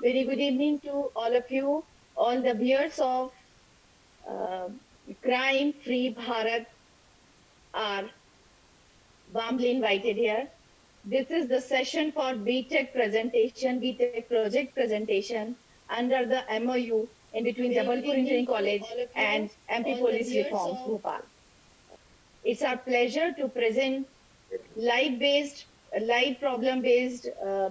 Very good evening to all of you, all the viewers of uh, Crime Free Bharat are warmly invited here. This is the session for BTech presentation, BTech project presentation under the MOU in between Very good Jabalpur evening Engineering to College all of you, and MP all the Police viewers Reforms, of Bhopal. It's our pleasure to present live-based, live problem-based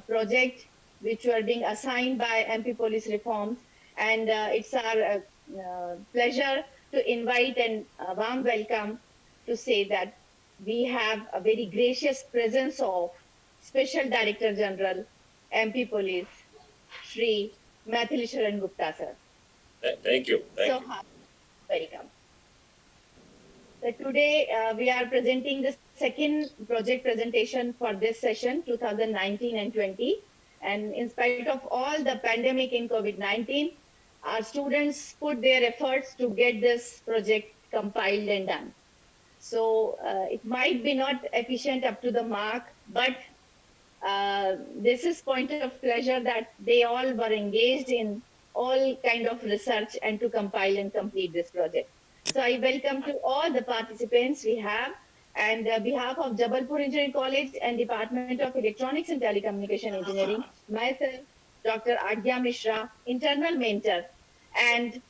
project which were being assigned by MP Police Reforms, and it's our pleasure to invite and warm welcome to say that we have a very gracious presence of Special Director General, MP Police, Shri Mathilisharan Gupta sir. Thank you. So, welcome. So today we are presenting the second project presentation for this session 2019 and 20. And in spite of all the pandemic in COVID-19, our students put their efforts to get this project compiled and done. So it might be not efficient up to the mark, but this is point of pleasure that they all were engaged in all kind of research and to compile and complete this project. So I welcome to all the participants we have, and on behalf of Jabalpur Engineering College and Department of Electronics and Telecommunication Engineering, myself, Dr. Agya Mishra, internal mentor, and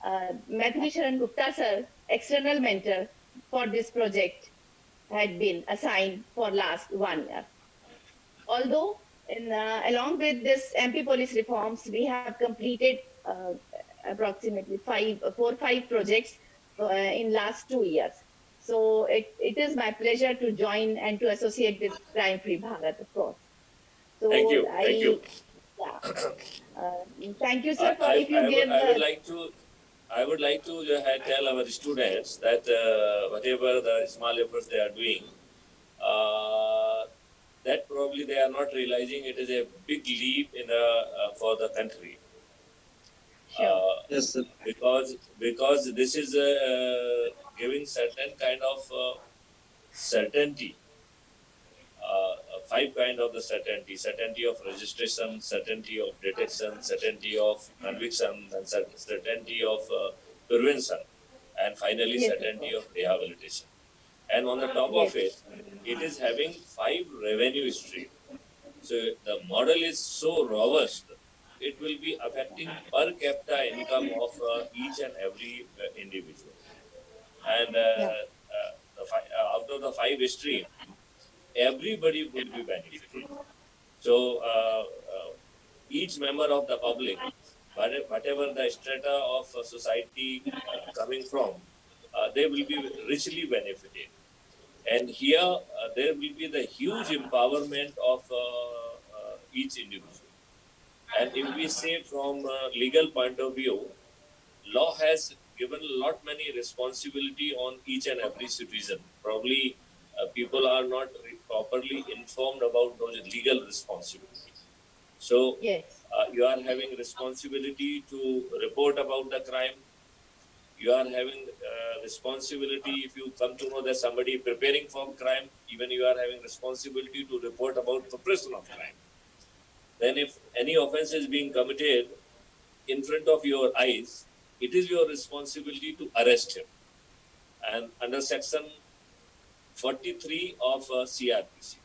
Mathilisharan Gupta sir, external mentor for this project, had been assigned for last 1 year. Although, along with this MP police reforms, we have completed approximately 5 projects in last 2 years. So it is my pleasure to join and to associate with Crime Free Bharat, of course. So Thank you. Thank you. Yeah, thank you, sir, for if you give. I would like to tell our students that whatever the small efforts they are doing, that probably they are not realizing it is a big leap in for the country. Sure. Yes, sir. Because this is giving certain kind of certainty. 5 kind of the certainty of registration, certainty of detection, certainty of conviction, and certainty of prevention, and finally Yes, certainty of rehabilitation. And on the top of it, it is having 5 revenue stream. So the model is so robust, it will be affecting per capita income of each and every individual. And out of the 5 stream, everybody would be benefited. So each member of the public, whatever the strata of society coming from, they will be richly benefited. And here there will be the huge empowerment of each individual. And if we say from legal point of view, law has given a lot many responsibility on each and every citizen. Probably people are not properly informed about those legal responsibilities. So yes, you are having responsibility to report about the crime. You are having responsibility if you come to know that somebody preparing for crime. Even you are having responsibility to report about preparation of crime. Then if any offense is being committed in front of your eyes, it is your responsibility to arrest him. And under section 43 of CRPC.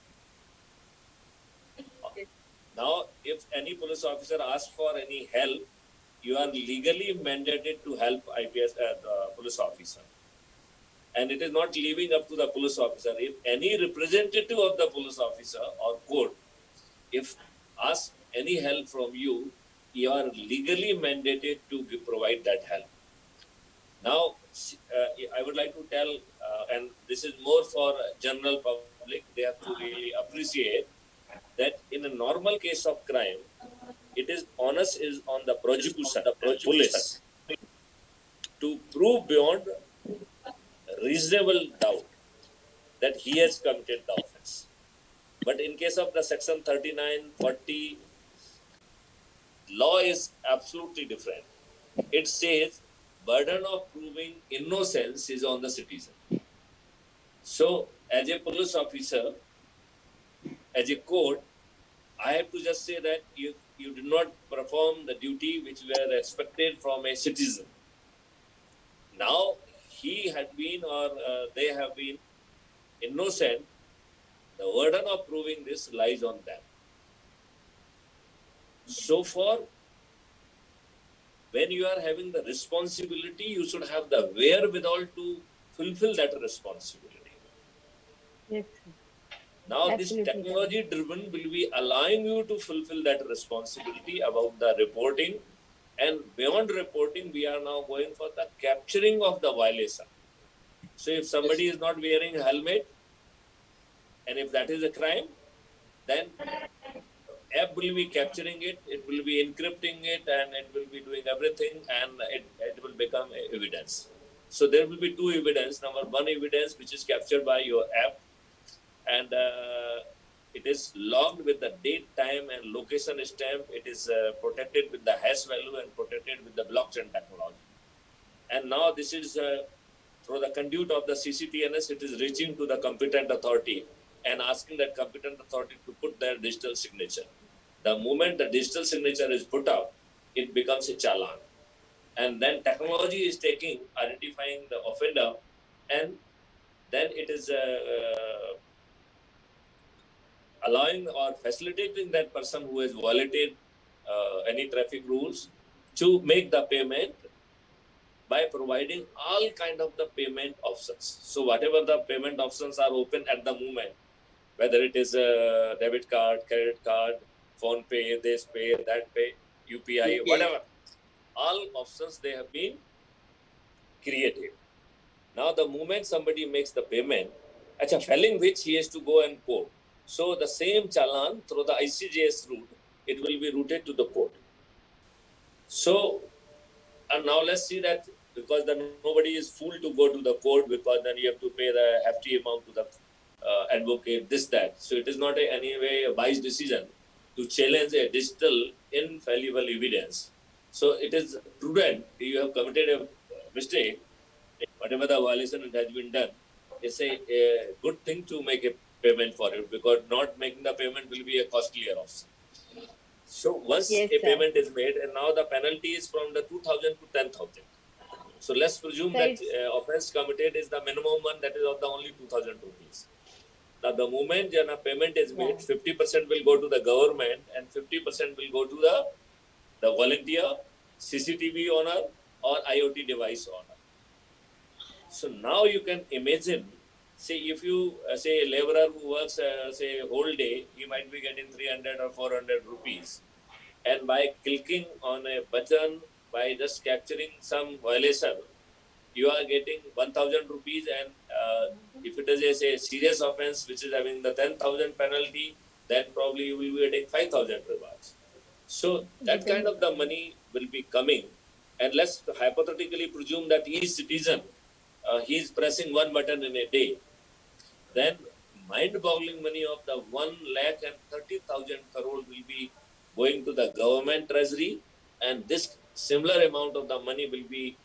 Now, if any police officer asks for any help, you are legally mandated to help IPS police officer. And it is not leaving up to the police officer. If any representative of the police officer or court, if asks any help from you, you are legally mandated to provide that help. Now, I would like to tell, and this is more for general public, they have to really appreciate that in a normal case of crime, it is onus is on the prosecution, the police, to prove beyond reasonable doubt that he has committed the offense. But in case of the section 39, 40, law is absolutely different. It says burden of proving innocence is on the citizen. So, as a police officer, as a court, I have to just say that you did not perform the duty which were expected from a citizen. Now he had been or they have been innocent. The burden of proving this lies on them. So far, when you are having the responsibility, you should have the wherewithal to fulfill that responsibility. Yes. Now, Absolutely this correct. technology driven will be allowing you to fulfill that responsibility about the reporting. And beyond reporting, we are now going for the capturing of the violation. So, if somebody is not wearing a helmet, and if that is a crime, then app will be capturing it, it will be encrypting it, and it will be doing everything, and it will become evidence. So there will be two evidence. Number one evidence which is captured by your app, and it is logged with the date, time, and location stamp. It is protected with the hash value and protected with the blockchain technology. And now this is through the conduit of the CCTNS, it is reaching to the competent authority and asking that competent authority to put their digital signature. The moment the digital signature is put up, it becomes a challan. And then technology is taking, identifying the offender, and then it is allowing or facilitating that person who has violated any traffic rules to make the payment by providing all kind of the payment options. So whatever the payment options are open at the moment, whether it is a debit card, credit card, phone pay, this pay, that pay, UPI, whatever, all options they have been created. Now the moment somebody makes the payment, failing which he has to go and court. So the same challan through the ICJS route, it will be routed to the court. So, and now let's see that, because then nobody is fooled to go to the court, because then you have to pay the hefty amount to the advocate, this, that. So it is not anyway a wise decision to challenge a digital infallible evidence. So it is prudent. You have committed a mistake, whatever the violation has been done, it's a good thing to make a payment for it, because not making the payment will be a costlier option. So once Yes, a sir. payment is made, and now the penalty is from the 2,000 to 10,000. So let's presume Sir, that offense committed is the minimum one, that is of the only 2,000 rupees. Now the moment a payment is made, 50% will go to the government and 50% will go to the volunteer, CCTV owner, or IoT device owner. So now you can imagine, say if you say a laborer who works say whole day, he might be getting 300 or 400 rupees, and by clicking on a button, by just capturing some violation, you are getting 1,000 rupees, and if it is a serious offense which is having the 10,000 penalty, then probably you will be getting 5,000 rewards. So that kind of the money will be coming, and let's hypothetically presume that each citizen he is pressing one button in a day, then mind-boggling money of the 1,30,000 crore will be going to the government treasury, and this similar amount of the money will be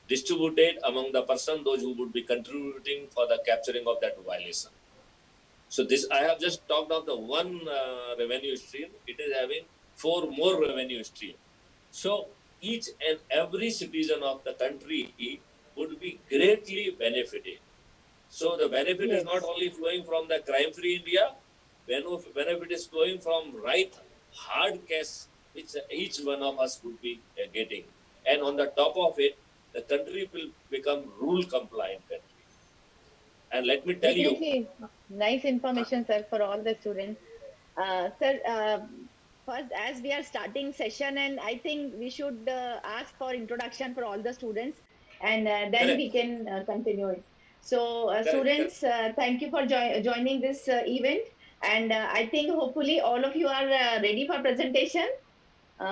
distributed among the person, those who would be contributing for the capturing of that violation. So this, I have just talked of the one revenue stream. It is having 4 more revenue stream. So each and every citizen of the country would be greatly benefited. So the benefit is not only flowing from the crime-free India, benefit is flowing from right hard cash which each one of us would be getting. And on the top of it, the country will become rule-compliant country. And let me tell you, nice information, sir, for all the students. Sir, first, as we are starting session, and I think we should ask for introduction for all the students, and then Correct. we can continue it. So, students, correct. thank you for joining this event, and I think hopefully all of you are ready for presentation.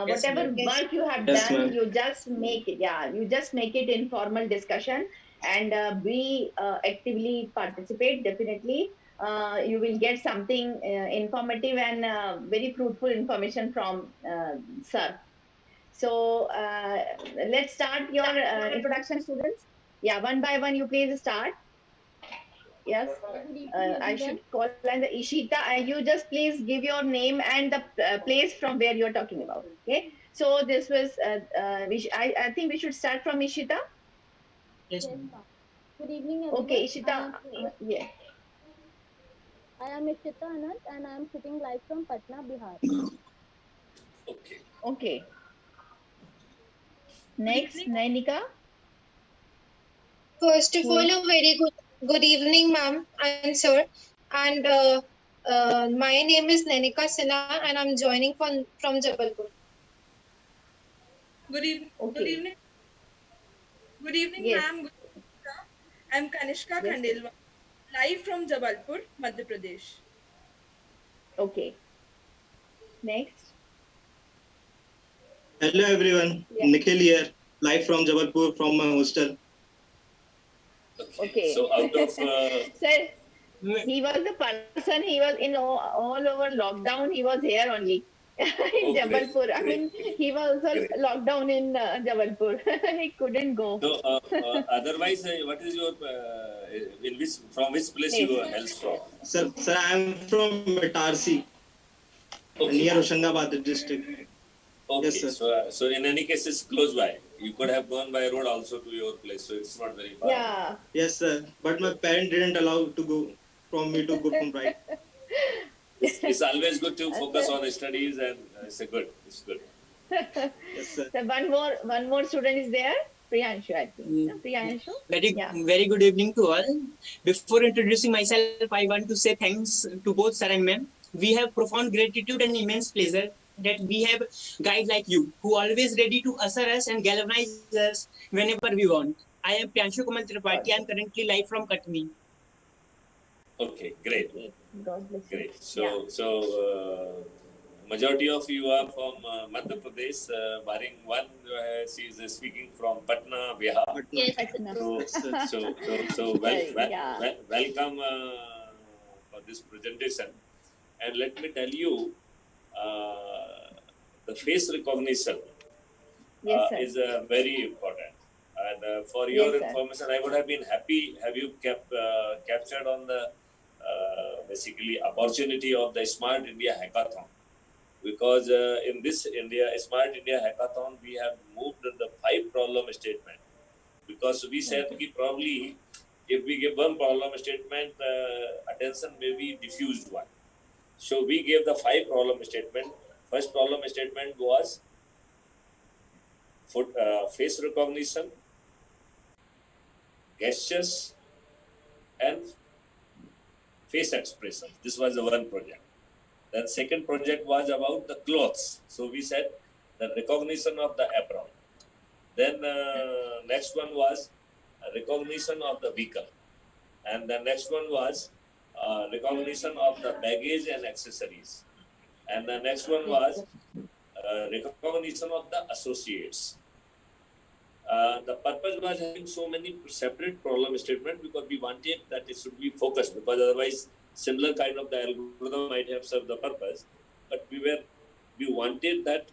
Yes, Whatever ma'am. work you have Yes, done, ma'am. you just make it. Yeah, you just make it informal discussion, and we actively participate. Definitely, you will get something informative and very fruitful information from sir. So let's start your introduction, students. Yeah, one by one, you please start. Yes, Good evening, I everyone. should call and the Ishita. You just please give your name and the place from where you're talking about. Okay. So this was. I think we should start from Ishita. Yes, ma'am. Good evening, Okay, everyone. Ishita. Yeah. I am Ishita Anand, and I am sitting live from Patna, Bihar. Okay. Okay. Good Next, evening. Nainika. First of Who all, is? a very good evening, ma'am and sir. And my name is Nenika Sinha, and I'm joining from Jabalpur. Good Okay. evening. Good evening, Yes. ma'am. I'm Kanishka Yes. Yes. Khandelwal, live from Jabalpur, Madhya Pradesh. Okay. Next. Hello everyone, Yeah. Nikhil here, live from Jabalpur from my hostel. Okay. Okay. So out of Sir, he was the person. He was in all over lockdown. He was here only in oh, great, Jabalpur. I great, mean, great, he was also great. locked down in Jabalpur. He couldn't go. So otherwise, what is your in which from which place Place. you are hails from? Sir, I am from Itarsi, Okay. near Hoshangabad district. Okay. Yes, sir. So in any case, it's close by. You could have gone by road also to your place, so it's not very far. Yeah. Yes, sir. But my parents didn't allow to go from me to go from right. It's always good to focus Sir. on studies, and it's good. It's good. Yes, sir. So one more student is there. Priyanshu, I think. No, Priyanshu. Yeah. Very good evening to all. Before introducing myself, I want to say thanks to both sir and ma'am. We have profound gratitude and immense pleasure that we have guide like you who always ready to usher us and galvanize us whenever we want. I am Priyanshu Kamal Tripathi. I am currently live from Katni. Okay, great, Okay. God bless you. great. So Yeah. majority of you are from Madhya Pradesh, barring one. She is speaking from Patna, Bihar. Yes. Patna. So Yeah. welcome for this presentation. And let me tell you, the face recognition Yes, sir. is very important. And for Yes, your sir. information, I would have been happy have you captured on the basically opportunity of the Smart India Hackathon. Because in this Smart India Hackathon, we have moved the 5 problem statement. Because we said that probably if we give one problem statement, attention may be diffused one. So we gave the 5 problem statement. First problem statement was face recognition, gestures, and face expression. This was the one project. Then second project was about the clothes. So we said the recognition of the apron. Then next one was recognition of the vehicle. And the next one was recognition of the baggage and accessories. And the next one was recognition of the associates. The purpose was having so many separate problem statements because we wanted that it should be focused, because otherwise similar kind of the algorithm might have served the purpose, but we wanted that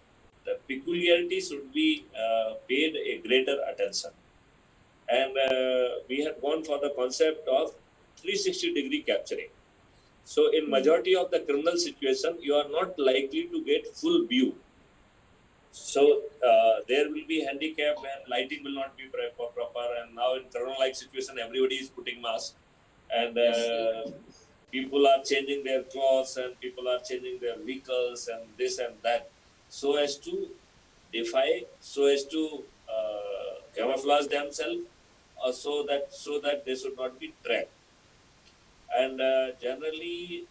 the peculiarity should be paid a greater attention. And we had gone for the concept of 360-degree capturing. So in majority of the criminal situation, you are not likely to get full view. So there will be handicap and lighting will not be proper. And now in corona-like situation, everybody is putting mask, and people are changing their clothes, and people are changing their vehicles, and this and that, so as to defy, so as to camouflage themselves, so that they should not be tracked. And generally,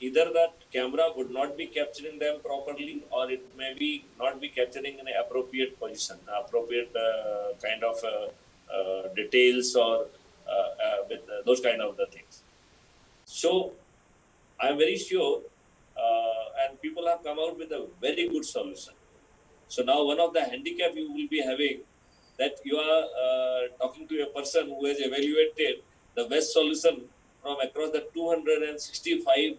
either that camera would not be capturing them properly, or it may be not be capturing in an appropriate position, appropriate kind of details, or with those kind of the things. So I'm very sure, and people have come out with a very good solution. So now one of the handicap you will be having, that you are talking to a person who has evaluated the best solution from across the 265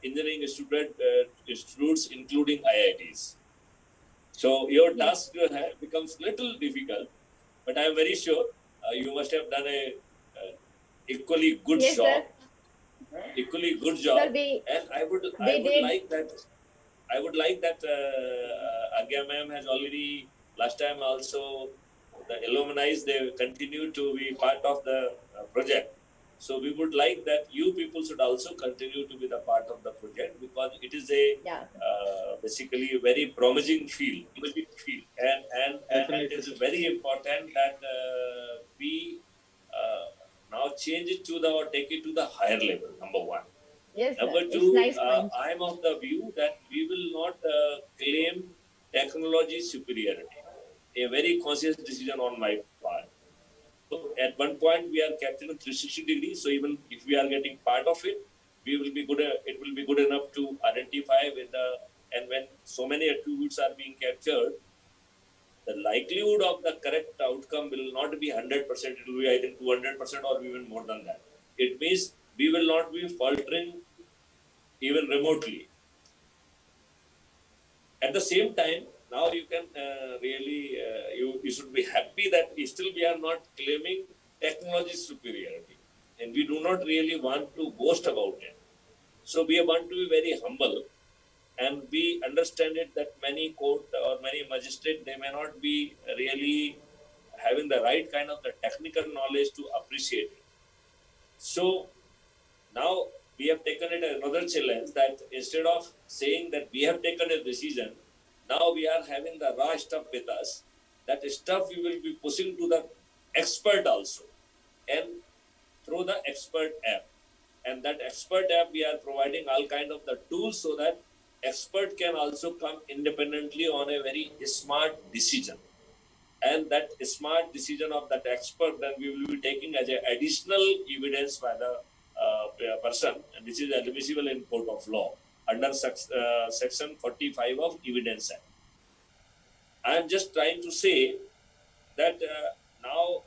engineering institutes, including IITs. So your task becomes little difficult, but I am very sure you must have done a equally good Yes, job. sir. Equally good Sir, job. they And I would did. like that. I would like that Agya ma'am has already last time also the alumni they continue to be part of the project. So we would like that you people should also continue to be the part of the project because it is a Yeah. basically a very promising field. And it is Definitely. very important that we now change it to the or take it to the higher level. Number one. Yes, sir. Number It's two, nice point. I am of the view that we will not claim technology superiority. A very conscious decision on my part. So at one point we are capturing 360 degrees. So even if we are getting part of it, we will be good. It will be good enough to identify with the and when so many attributes are being captured, the likelihood of the correct outcome will not be 100%. It will be I think 200% or even more than that. It means we will not be faltering even remotely. At the same time, now you can really you should be happy that still we are not claiming technology superiority, and we do not really want to boast about it. So we want to be very humble, and we understand it that many court or many magistrate they may not be really having the right kind of the technical knowledge to appreciate it. So now we have taken it another challenge that instead of saying that we have taken a decision, now we are having the raw stuff with us. That stuff we will be pushing to the expert also, and through the expert app. And that expert app we are providing all kind of the tools so that expert can also come independently on a very smart decision. And that smart decision of that expert then we will be taking as an additional evidence by the person, and this is admissible in court of law under section 45 of Evidence Act. I am just trying to say that now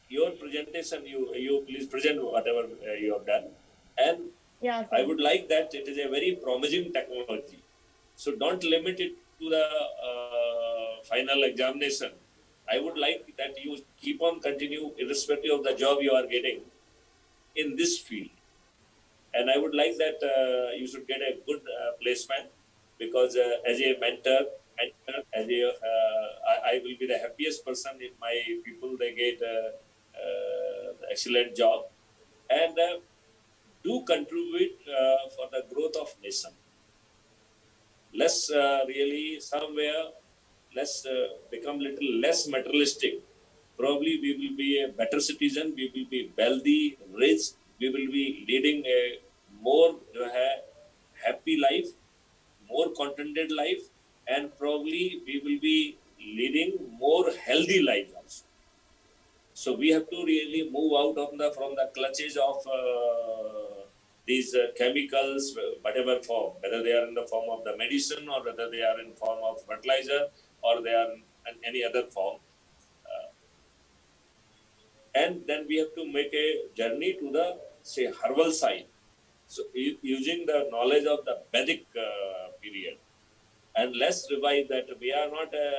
your presentation, you please present whatever you have done, and Yeah, I sir. would like that it is a very promising technology. So don't limit it to the final examination. I would like that you keep on continue irrespective of the job you are getting in this field. And I would like that you should get a good placement because as a mentor, as a, I will be the happiest person if my people they get excellent job and do contribute for the growth of nation. Let's really somewhere let's become little less materialistic. Probably we will be a better citizen. We will be wealthy, rich. We will be leading a more happy life, more contented life, and probably we will be leading more healthy life also. So we have to really move out of from the clutches of these chemicals, whatever form, whether they are in the form of the medicine or whether they are in form of fertilizer or they are in any other form. And then we have to make a journey to the, say, herbal side. So using the knowledge of the Vedic period. And let's revive that we are not a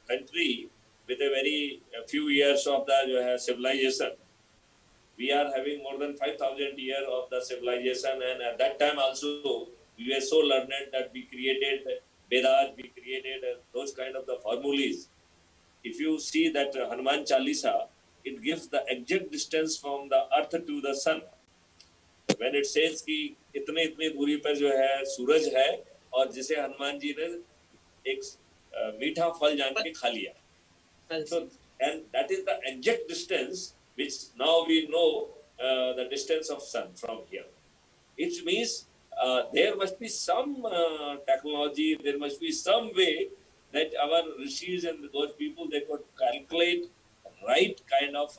country with a very few years of the civilization. We are having more than 5,000 years of the civilization, and at that time also we were so learned that we created Vedas, we created those kind of the formulas. If you see that Hanuman Chalisa, it gives the exact distance from the earth to the sun. When it says कि इतने इतने दूरी पर जो है सूरज है और जिसे हनुमान जी ने एक मीठा फल जान के खा लिया. So, and that is the exact distance which now we know the distance of sun from here. It means there must be some technology, there must be some way that our rishis and those people they could calculate right kind of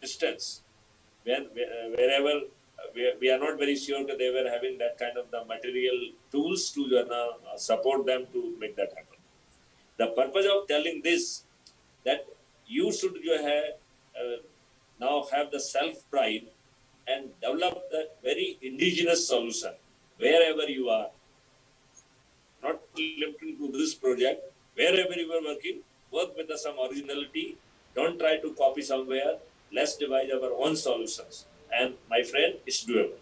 distance. Wherever we are not very sure that they were having that kind of the material tools to support them to make that happen. The purpose of telling this that you should now have the self-pride and develop the very indigenous solution wherever you are. Not limited to this project, wherever you are working, work with some originality Don't try to copy somewhere. Let's devise our own solutions. And my friend, it's doable.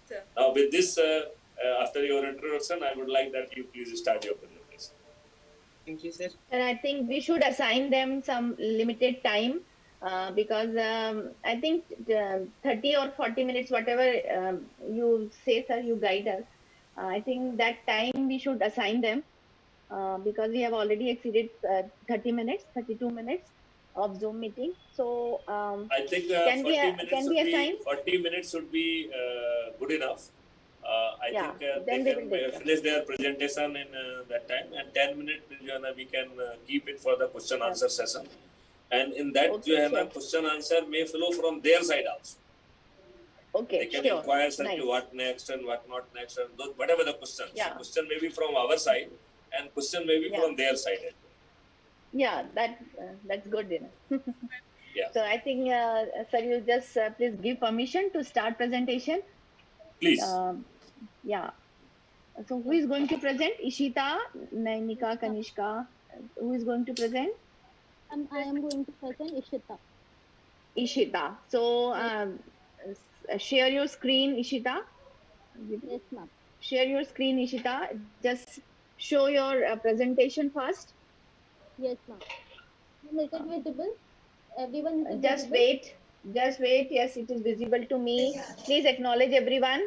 Sir. Now, with this, after your introduction, I would like that you please start your presentation. Thank you, sir. And I think we should assign them some limited time because I think 30 or 40 minutes, whatever you say, sir, you guide us. I think that time we should assign them because we have already exceeded 30 minutes, 32 minutes of Zoom meeting. So I think Can we, 40 minutes can we would be assign? 40 minutes would be good enough. I Yeah, think then they we can will take finish their presentation in that time, and 10 minutes we can keep it for the question answer session. And in that Okay, sure. question answer may flow from their side also. Okay, They can sure. inquire sir, Nice. what next and what not next, and those, whatever the question. Yeah. So question may be from our side, and question may be Yeah. from their side as well. Yeah, that's good enough. Yeah. So I think, sir, you just please give permission to start presentation. Please. Yeah. So who is going to present? Ishita, Nainika, Kanishka. Who is going to present? I am going to present Ishita. Ishita. So share your screen, Ishita. Yes, ma'am. Share your screen, Ishita. Just show your presentation first. Yes, ma'am. Is it visible? Everyone is Just visible? wait. Just wait. Yes, it is visible to me. Please acknowledge everyone.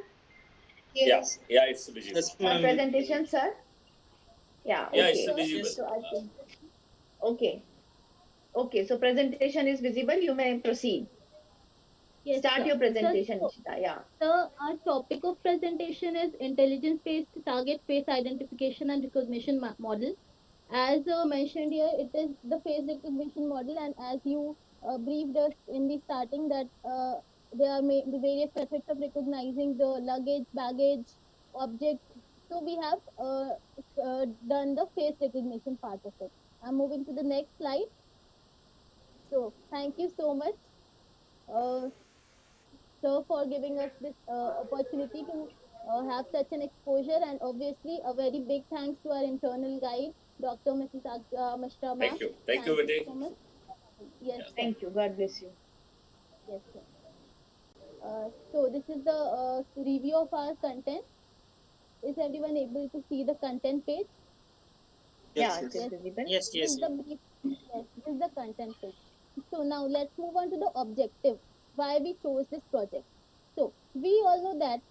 Yes. Yeah, it's visible. Yes, My ma'am. presentation, sir. Yeah. Yeah, Okay. it's visible. So I think. Okay. Okay. So presentation is visible. You may proceed. Yes, Start sir. your presentation, So, Ishita. Yeah. our topic of presentation is intelligence-based target face identification and recognition model. As mentioned here, it is the face recognition model, and as you briefed us in the starting that there are the various methods of recognizing the luggage, baggage, objects. So we have done the face recognition part of it. I'm moving to the next slide. So thank you so much, sir, for giving us this opportunity to have such an exposure, and obviously a very big thanks to our internal guide, Dr. Mrs. Mishra ma'am. Thank you. Thank you, Vijay. so much. Yes, sir. Thank you. God bless you. Yes, sir. So this is the review of our content. Is everyone able to see the content page? Yeah, Yes, it is yes. visible. Yes, This yes. is the brief. Yes, this is the content page. So now let's move on to the objective. Why we chose this project. So we all know that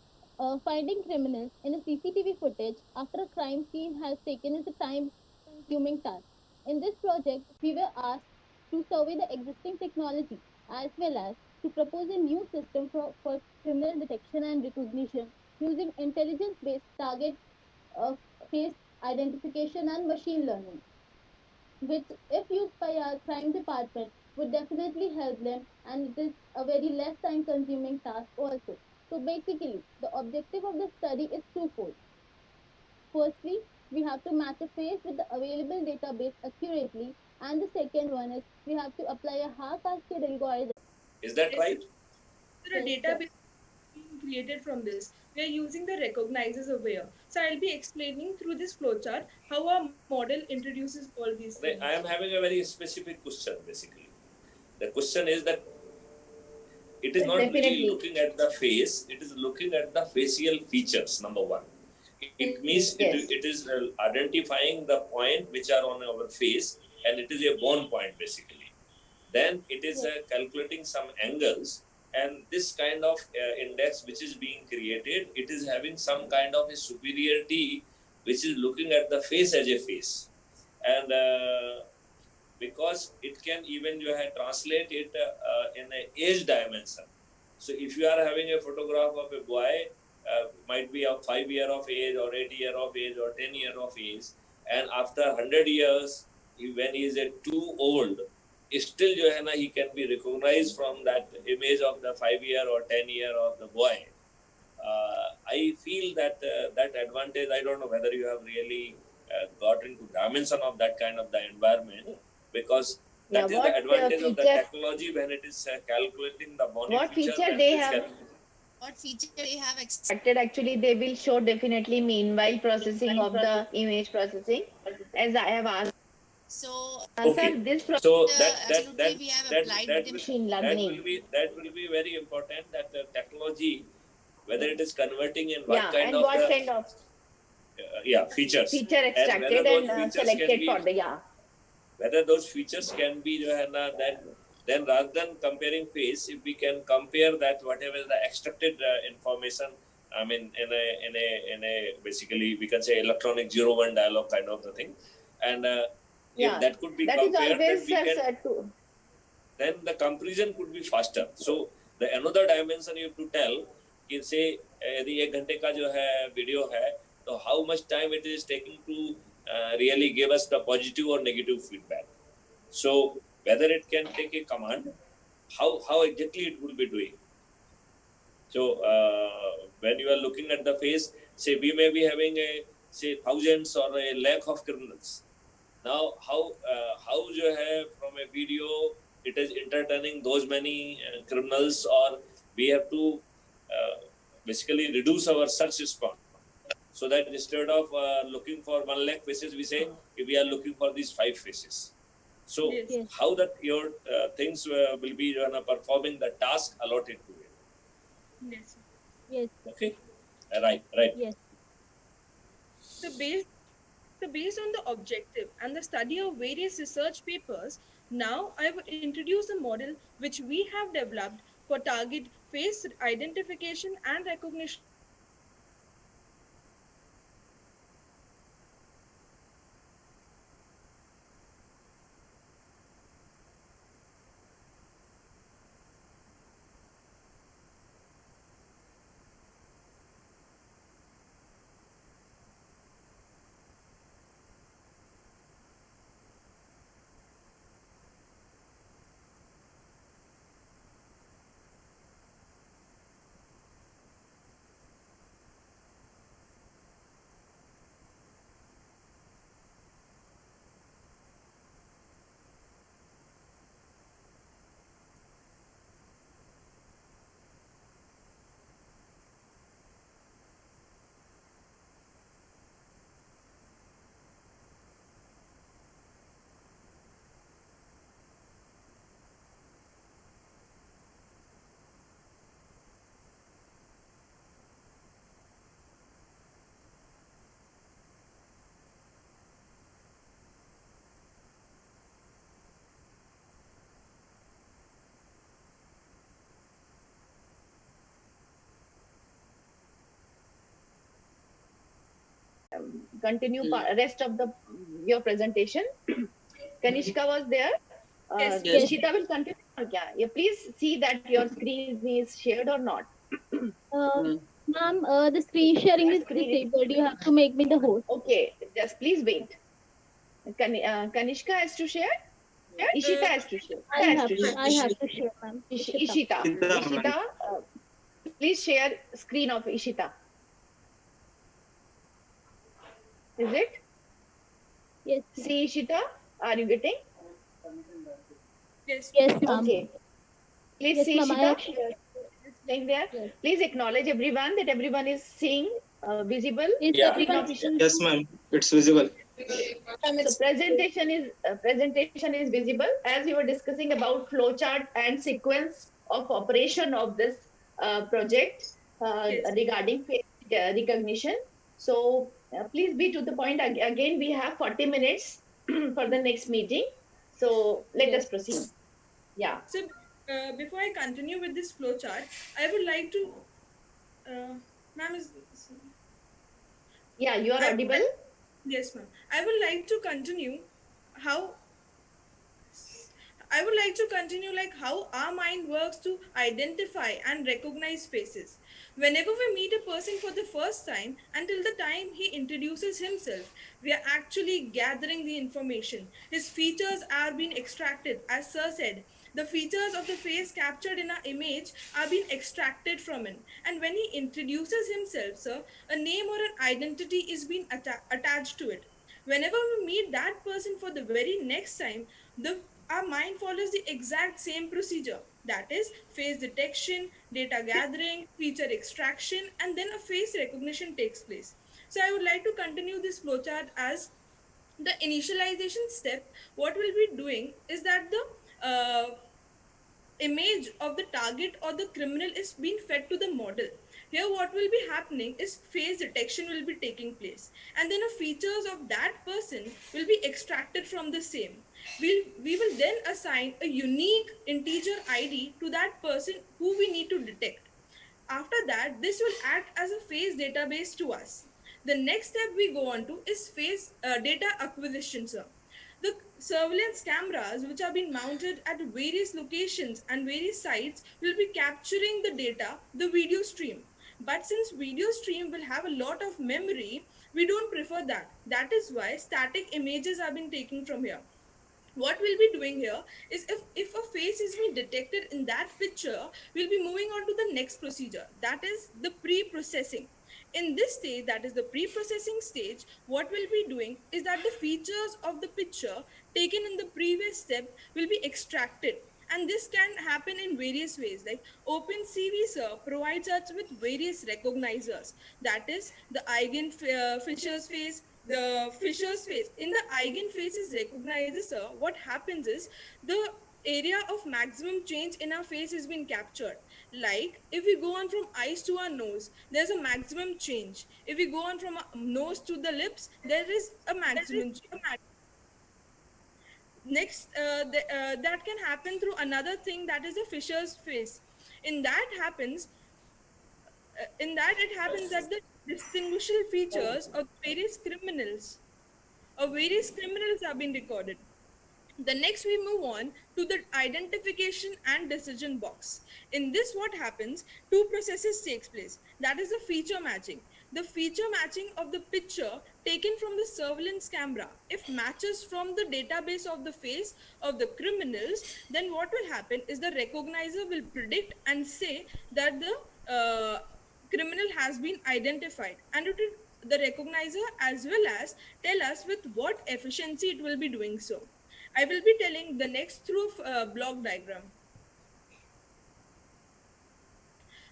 finding criminals in a CCTV footage after a crime scene has taken is a time-consuming task. In this project, we were asked to survey the existing technology as well as to propose a new system for criminal detection and recognition using intelligence-based target face identification and machine learning, which if used by our crime department would definitely help them, and it is a very less time consuming task also. So basically the objective of the study is twofold. Firstly, we have to match a face with the available database accurately, and the second one is we have to apply a hard-casted algorithm. Is that right? There are Yes, sir. database being created from this. We are using the recognizers aware. So I'll be explaining through this flowchart how our model introduces all these things. I am having a very specific question basically. The question is that it is not really Definitely. looking at the face, it is looking at the facial features, number one. It means Yes. it is identifying the point which are on our face, and it is a bone point basically. Then it is calculating some angles, and this kind of index which is being created, it is having some kind of a superiority which is looking at the face as a face. And because it can even translate it in an age dimension. So if you are having a photograph of a boy, might be of 5 year of age or 8 year of age or 10 year of age, and after 100 years, when he is too old, still he can be recognized from that image of the 5 year or 10 year of the boy. I feel that that advantage, I don't know whether you have really got into dimension of that kind of the environment, because that is the advantage of the technology when it is calculating the body What feature when they it is have? What feature they have Expected actually they will show definitely meanwhile processing of the image processing, as I have asked. So Sir, this So absolutely we have applied that the machine that learning. will be very important, that the technology, whether it is converting in what Yeah, kind and of what the kind of features, feature and whether extracted those and features can selected be, for the, yeah. whether those features can be then rather than comparing face, if we can compare that whatever the extracted information, I mean in a basically we can say electronic 0-1 dialogue kind of the thing, and if Yeah, that could be that is compared, then always, we can, sir, to, then the comparison could be faster. So the another dimension you have to tell कि say यदि 1 घंटे का जो है video है, तो how much time it is taking to really give us the positive or negative feedback. So whether it can take a command, how exactly it will be doing. So when you are looking at the face, say we may be having a say thousands or a lakh of criminals. Now how जो है from a video it is entertaining those many criminals, or we have to basically reduce our search response, so that instead of looking for 1 lakh faces, we say we are looking for these 5 faces. So Yes. Yes. how that your things will be performing the task allotted to it. Yes. Yes. Okay, right. Yes. So based on the objective and the study of various research papers, now I will introduce a model which we have developed for target face identification and recognition. continue rest of the your presentation. Kanishka was there. Yes. Yes. Ishita will continue. Yeah, please see that your screen is shared or not. Ma'am, the screen sharing is Screen- disabled. You have to make me the host. Okay, just please wait. Kanishka has to share. Ishita has to share. I have to share, ma'am. Ishita. Ishita, please share screen of Ishita. Is it? Yes. See Ishita, are you getting? Yes. Yes, ma'am. Okay. Please Yes, see ma'am. I Ishita. have shared. Staying there. Yes. Please acknowledge everyone that everyone is seeing visible. Is Yeah. everyone Yes, ma'am. It's visible. So presentation is visible as we were discussing about flowchart and sequence of operation of this project Yes. regarding face recognition. So please be to the point. Again, we have 40 minutes for the next meeting. So let us proceed. Yeah. So before I continue with this flowchart, I would like to, ma'am is. Yeah, you are audible. Yes, ma'am. I would like to continue how I would like to continue like how our mind works to identify and recognize faces. Whenever we meet a person for the first time, until the time he introduces himself, we are actually gathering the information. His features are being extracted, as Sir said. The features of the face captured in our image are being extracted from it. And when he introduces himself, sir, a name or an identity is being attached to it. Whenever we meet that person for the very next time, our mind follows the exact same procedure, that is face detection, data gathering, feature extraction, and then a face recognition takes place. So I would like to continue this flowchart as The initialization step, what we'll be doing is that the image of the target or the criminal is being fed to the model. Here what will be happening is face detection will be taking place, and then the features of that person will be extracted from the same. We will then assign a unique integer ID to that person who we need to detect. After that, this will act as a face database to us. The next step we go on to is face data acquisition, sir. The surveillance cameras, which are being mounted at various locations and various sites, will be capturing the data, the video stream. But since video stream will have a lot of memory, we don't prefer that. That is why static images have been taken from here. What we'll be doing here is if a face is being detected in that picture, we'll be moving on to the next procedure, that is the pre-processing. In this stage, that is the pre-processing stage, what we'll be doing is that the features of the picture taken in the previous step will be extracted, and this can happen in various ways. Like OpenCV sir provides us with various recognizers, that is the Fisher's face, the Fisher's face. In the eigenfaces recognizes, sir, what happens is the area of maximum change in our face has been captured. Like if we go on from eyes to our nose, there's a maximum change. If we go on from our nose to the lips, there is a maximum change. Next, that can happen through another thing, that is the Fisher's face. In that it happens that the distinguishable features of various criminals have been recorded. The next we move on to the identification and decision box. In this what happens, two processes takes place. That is the feature matching. The feature matching of the picture taken from the surveillance camera, if matches from the database of the face of the criminals, then what will happen is the recognizer will predict and say that the criminal has been identified, and it will, the recognizer as well as tell us with what efficiency it will be doing so. I will be telling the next through block diagram.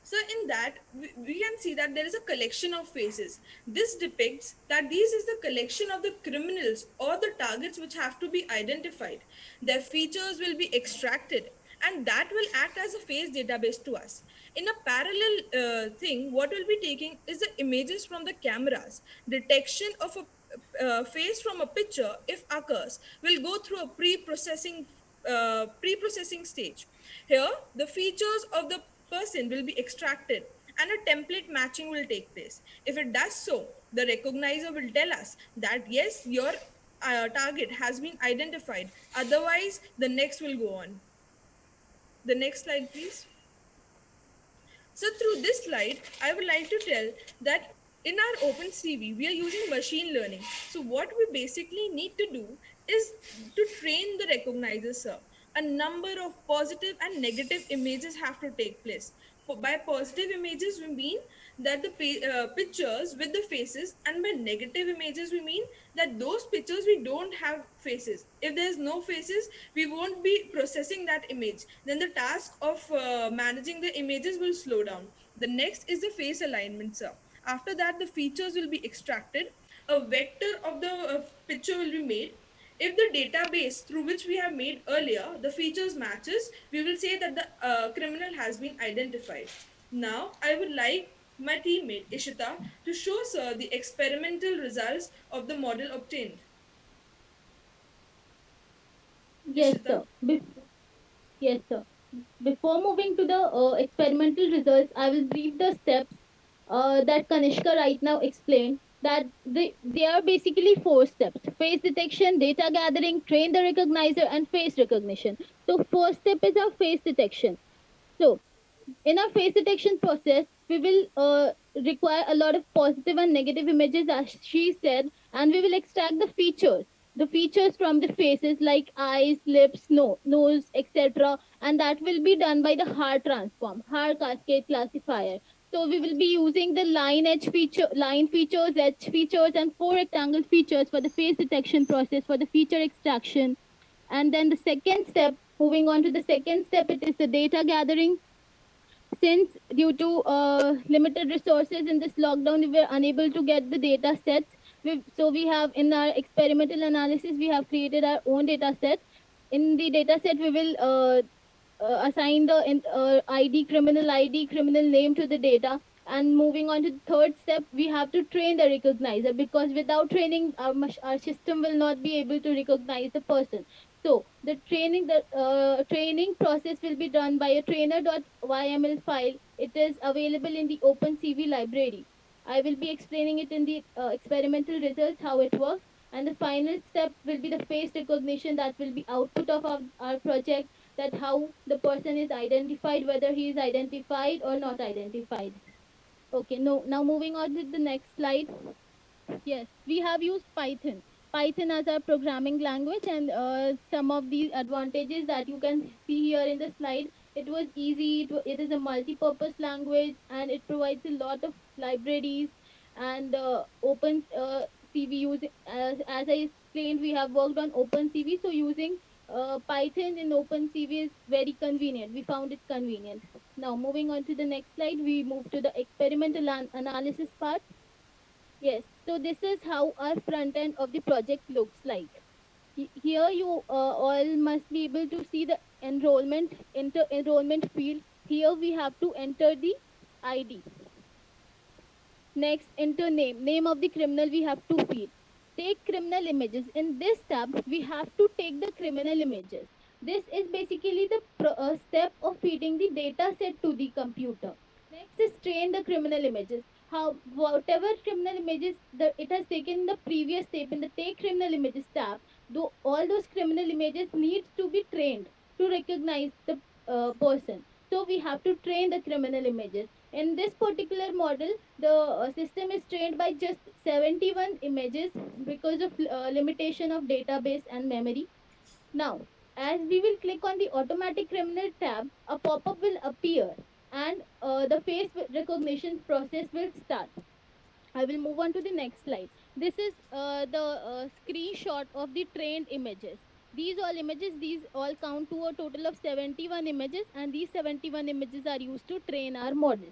So in that, we can see that there is a collection of faces. This depicts that this is the collection of the criminals or the targets which have to be identified. Their features will be extracted, and that will act as a face database to us. In a parallel thing, what we'll be taking is the images from the cameras. Detection of a face from a picture, if occurs, will go through a pre-processing stage. Here, the features of the person will be extracted and a template matching will take place. If it does so, the recognizer will tell us that yes, your target has been identified. Otherwise, the next will go on. The next slide, please. So through this slide, I would like to tell that in our OpenCV, we are using machine learning. So what we basically need to do is to train the recognizer, sir. A number of positive and negative images have to take place. By positive images, we mean that the pictures with the faces, and by negative images, we mean that those pictures we don't have faces. If there's no faces, we won't be processing that image. Then the task of managing the images will slow down. The next is the face alignment, sir. After that, the features will be extracted. A vector of the picture will be made. If the database through which we have made earlier, the features matches, we will say that the criminal has been identified. Now, I would like my teammate Ishita to show sir the experimental results of the model obtained. Yes, Ishita? sir. Yes, sir. Before moving to the experimental results, I will brief the steps that Kanishka right now explained. That they are basically 4 steps: face detection, data gathering, train the recognizer, and face recognition. So first step is our face detection. So in our face detection process, we will require a lot of positive and negative images, as she said, and we will extract the features from the faces like eyes, lips, nose, etc. And that will be done by the Haar transform, Haar cascade classifier. So we will be using the line features, edge features, and 4 rectangle features for the face detection process for the feature extraction. And then the second step, moving on to the second step, it is the data gathering. Since due to limited resources in this lockdown, we were unable to get the data sets. So we have in our experimental analysis, we have created our own data set. In the data set, we will assign the ID, criminal name to the data. And moving on to the third step, we have to train the recognizer, because without training, our system will not be able to recognize the person. So the training process will be done by a trainer.yml file. It is available in the OpenCV library. I will be explaining it in the experimental results, how it works. And the final step will be the face recognition, that will be output of our project, that how the person is identified, whether he is identified or not identified. Okay, no, now moving on to the next slide. Yes, we have used Python as our programming language, and some of the advantages that you can see here in the slide. It was easy. It is a multi-purpose language, and it provides a lot of libraries and open CV use. As I explained, we have worked on OpenCV, so using Python in OpenCV is very convenient. We found it convenient. Now, moving on to the next slide, we move to the experimental analysis part. Yes, so this is how our front end of the project looks like. Here you all must be able to see the enrollment field. Here we have to enter the ID. Next, enter name of the criminal we have to feed. Take criminal images. In this tab, we have to take the criminal images. This is basically the step of feeding the data set to the computer. Next is train the criminal images. Whatever criminal images it has taken in the previous step in the take criminal images tab, though all those criminal images need to be trained to recognize the person. So we have to train the criminal images. In this particular model, the system is trained by just 71 images because of limitation of database and memory. Now, as we will click on the automatic criminal tab, a pop-up will appear, and the face recognition process will start. I will move on to the next slide. This is the screenshot of the trained images. These all count to a total of 71 images, and these 71 images are used to train our model.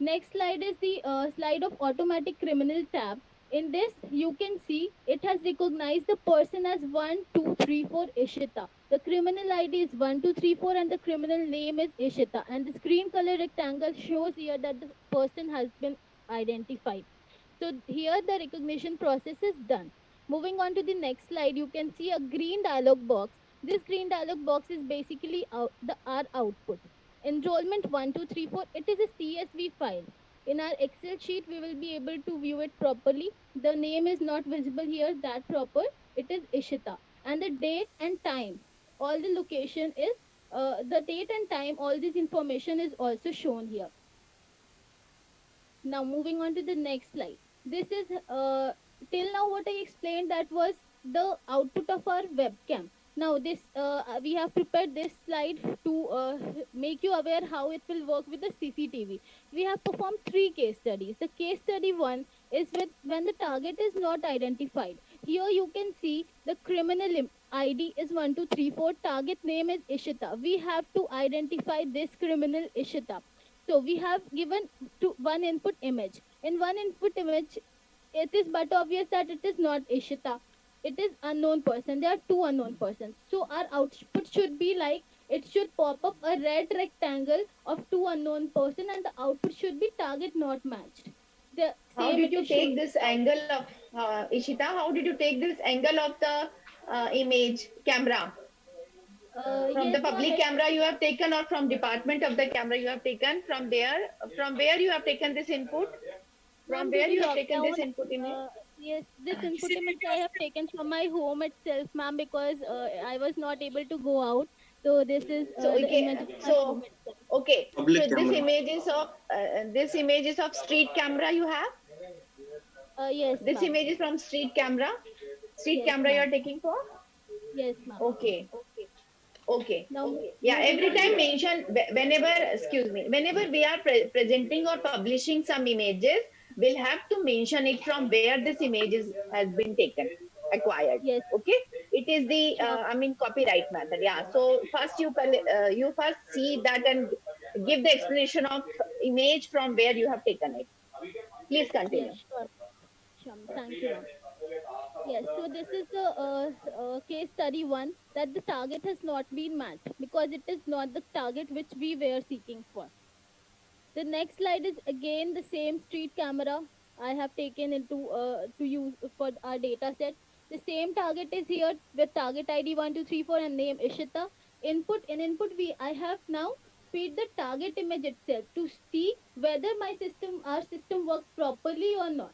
Next slide is the slide of automatic criminal tab. In this, you can see it has recognized the person as 1234 Ishita. The criminal ID is 1234 and the criminal name is Ishita. And the screen color rectangle shows here that the person has been identified. So here the recognition process is done. Moving on to the next slide, you can see a green dialog box. This green dialog box is basically our output. Enrollment 1234, it is a CSV file. In our Excel sheet, we will be able to view it properly. The name is not visible here that proper. It is Ishita. And the date and time, all the location is, the date and time, all this information is also shown here. Now moving on to the next slide. This is till now what I explained, that was the output of our webcam. Now this we have prepared this slide to make you aware how it will work with the CCTV. We have performed 3 case studies. The case study 1 is with when the target is not identified. Here you can see the criminal ID is 1234, target name is Ishita. We have to identify this criminal Ishita. So we have given one input image. In one input image, it is but obvious that it is not Ishita. It is unknown person. There are 2 unknown persons. So our output should be like, it should pop up a red rectangle of 2 unknown person, and the output should be target not matched. How did you take this angle of Ishita? How did you take this angle of the image camera? From the public camera you have taken, or from department of the camera you have taken? From there, from where you have taken this input? From where you have taken this input image? Yes, this input image I have taken from my home itself, ma'am, because I was not able to go out. So this is the image of my home itself. Okay. Public So camera. this image is of street camera you have? Yes. This image is from street camera. Street Yes, camera you ma'am. are taking for? Yes, ma'am. Okay. Okay. Now, Yeah, every time mention, whenever we are presenting or publishing some images, we'll have to mention it from where this has been taken, acquired. Yes. Okay. It is the, copyright method. Yeah. So first you first see that and give the explanation of image from where you have taken it. Please continue. Yes, sure. Thank you, ma'am. Yes, so this is the case study one, that the target has not been matched because it is not the target which we were seeking for. The next slide is again the same street camera I have taken into to use for our data set. The same target is here with target ID 1234 and name Ishita. Input I have now feed the target image itself to see whether our system works properly or not.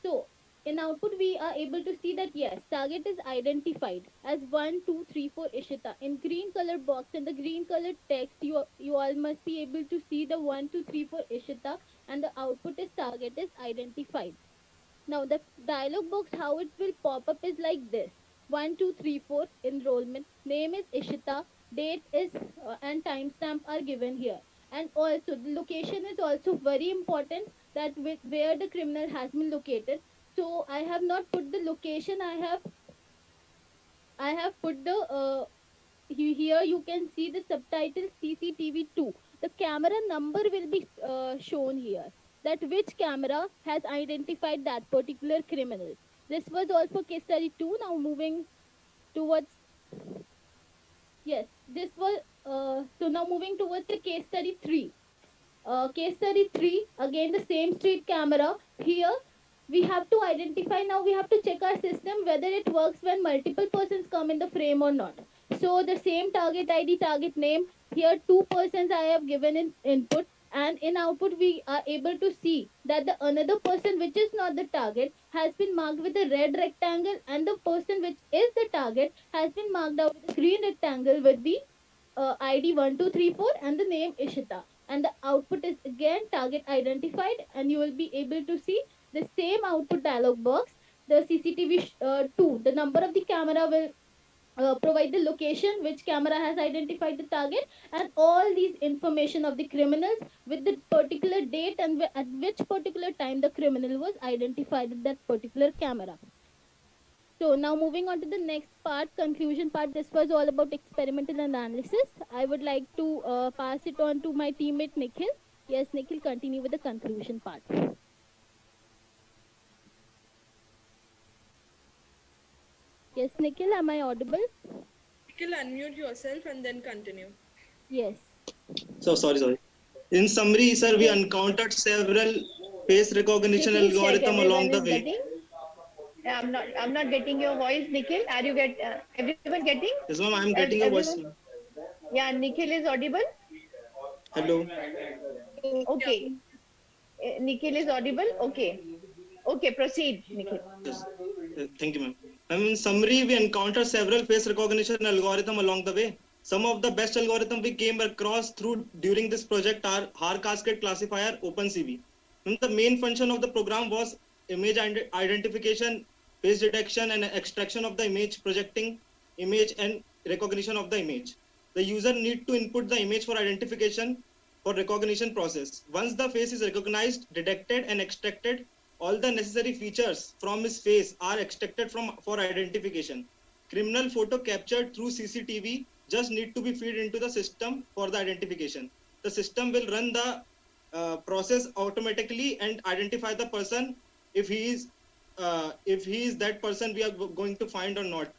So in output, we are able to see that yes, target is identified as 1234 Ishita. In green color box and the green color text, you all must be able to see the 1234 Ishita, and the output is target is identified. Now the dialog box, how it will pop up is like this: 1234 enrollment, name is Ishita, date is and timestamp are given here, and also the location is also very important, that where the criminal has been located. So I have not put the location. I have put the here you can see the subtitle CCTV2. The camera number will be shown here, that which camera has identified that particular criminal. This was also case study 2. Now moving towards, yes, this was so now moving towards the case study 3. Case study 3, again the same street camera. Here we have to identify, now we have to check our system whether it works when multiple persons come in the frame or not. So the same target ID, target name, here 2 persons I have given in input, and in output we are able to see that the another person which is not the target has been marked with a red rectangle, and the person which is the target has been marked out with a green rectangle with the ID 1234 and the name Ishita. And the output is again target identified, and you will be able to see the same output dialog box. The CCTV 2, the number of the camera will provide the location which camera has identified the target, and all these information of the criminals with the particular date and at which particular time the criminal was identified at that particular camera. So now moving on to the next part, conclusion part. This was all about experimental analysis. I would like to pass it on to my teammate Nikhil. Yes, Nikhil, continue with the conclusion part. Yes, Nikhil, am I audible? Nikhil, unmute yourself and then continue. Yes. So sorry. In summary, sir, we encountered several face recognition Please check algorithm along everyone the is way. getting. I'm not getting your voice, Nikhil. Are you everyone getting? Yes, ma'am, I am getting your voice. Everyone? Yeah, Nikhil is audible. Hello. Okay. Nikhil is audible. Okay, proceed, Nikhil. Yes. Thank you, ma'am. In summary, we encountered several face recognition algorithm along the way. Some of the best algorithm we came across during this project are HAR Cascade Classifier, OpenCV. And the main function of the program was image identification, face detection, and extraction of the image, projecting image, and recognition of the image. The user need to input the image for identification for recognition process. Once the face is recognized, detected, and extracted, all the necessary features from his face are extracted for identification. Criminal photo captured through CCTV just need to be fed into the system for the identification. The system will run the process automatically and identify the person if he is that person we are going to find or not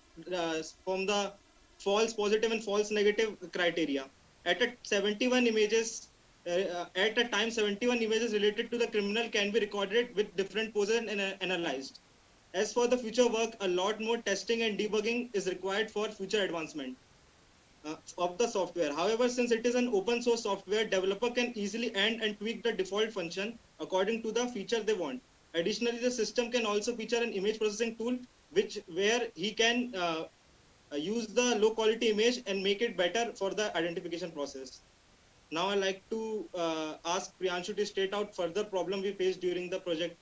from the false positive and false negative criteria. At a time 71 images related to the criminal can be recorded with different poses and analyzed. As for the future work, a lot more testing and debugging is required for future advancement of the software. However, since it is an open source software, developer can easily end and tweak the default function according to the feature they want. Additionally, the system can also feature an image processing tool where he can use the low quality image and make it better for the identification process. Now I'd like to ask Priyanshu to state out further problem we faced during the project.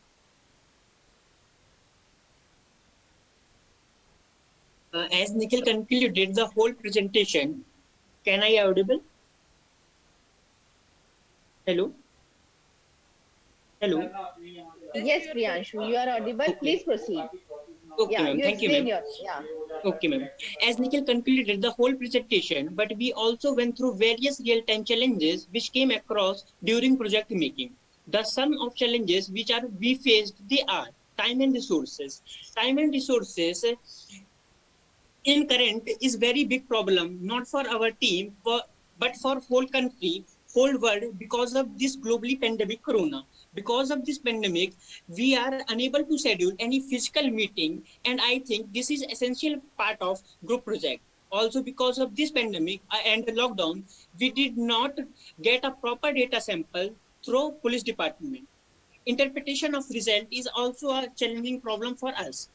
As Nikhil concluded the whole presentation, can I audible? Hello? Yes, Priyanshu, you are audible. Okay. Please proceed. Okay, yeah, ma'am. Thank you, ma'am. Okay, ma'am. As Nikhil concluded the whole presentation, but we also went through various real-time challenges which came across during project making. The sum of challenges which we faced, they are time and resources. Time and resources in current is very big problem, not for our team, but for whole country, whole world, because of this globally pandemic corona. Because of this pandemic, we are unable to schedule any physical meeting, and I think this is essential part of group project. Also, because of this pandemic and the lockdown, we did not get a proper data sample through police department. Interpretation of result is also a challenging problem for us.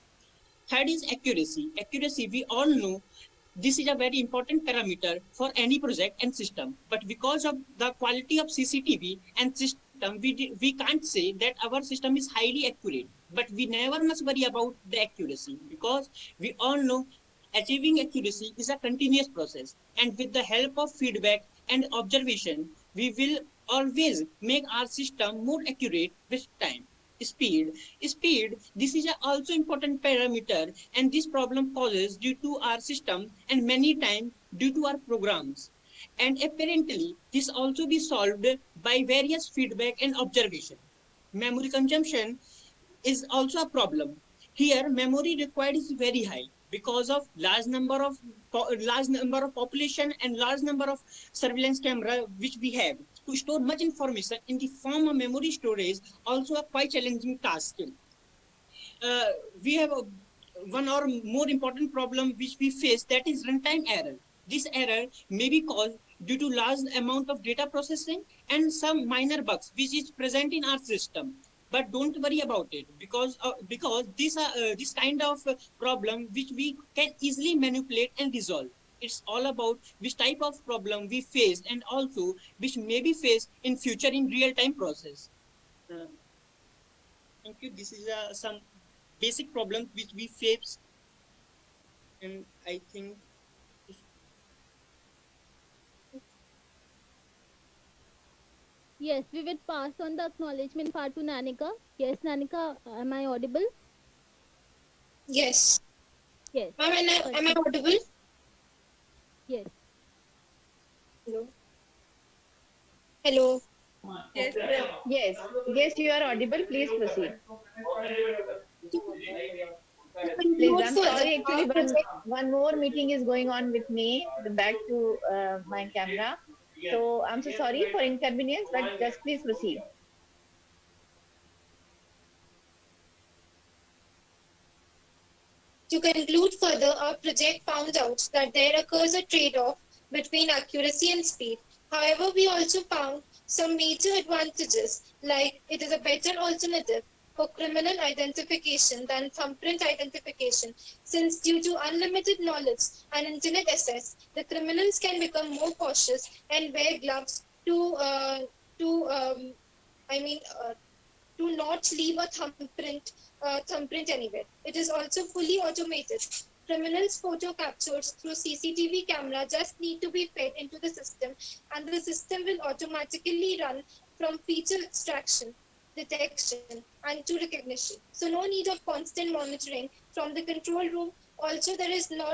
Third is accuracy. Accuracy, we all know this is a very important parameter for any project and system. But because of the quality of CCTV and system, we can't say that our system is highly accurate. But we never must worry about the accuracy, because we all know achieving accuracy is a continuous process. And with the help of feedback and observation, we will always make our system more accurate with time. Speed, this is also important parameter, and this problem causes due to our system and many times due to our programs. And apparently, this also be solved by various feedback and observation. Memory consumption is also a problem. Here, memory required is very high because of large number of population and large number of surveillance camera which we have. To store much information in the form of memory storage also a quite challenging task. We have one or more important problem which we face, that is runtime error. This error may be caused due to large amount of data processing and some minor bugs which is present in our system. But don't worry about it, because this kind of problem which we can easily manipulate and resolve. It's all about which type of problem we face and also which may be faced in future in real-time process. Thank you. This is some basic problems which we face, and I think. Yes, we will pass on the acknowledgement part to Nanika. Yes, Nanika, am I audible? Yes. Yes. Ma'am, am I audible? Yes. Hello. Hello. Yes. Yes, you are audible. Please proceed. Please, I'm sorry. Actually, one more meeting is going on with me. Back to my camera. So I'm so sorry for inconvenience, but just please proceed. To conclude further, our project found out that there occurs a trade-off between accuracy and speed. However, we also found some major advantages, like it is a better alternative for criminal identification than thumbprint identification, since due to unlimited knowledge and internet access, the criminals can become more cautious and wear gloves to not leave a thumbprint anywhere. It is also fully automated. Criminals' photo captures through CCTV camera just need to be fed into the system, and the system will automatically run from feature extraction, detection, and to recognition. So no need of constant monitoring from the control room. Also, there is no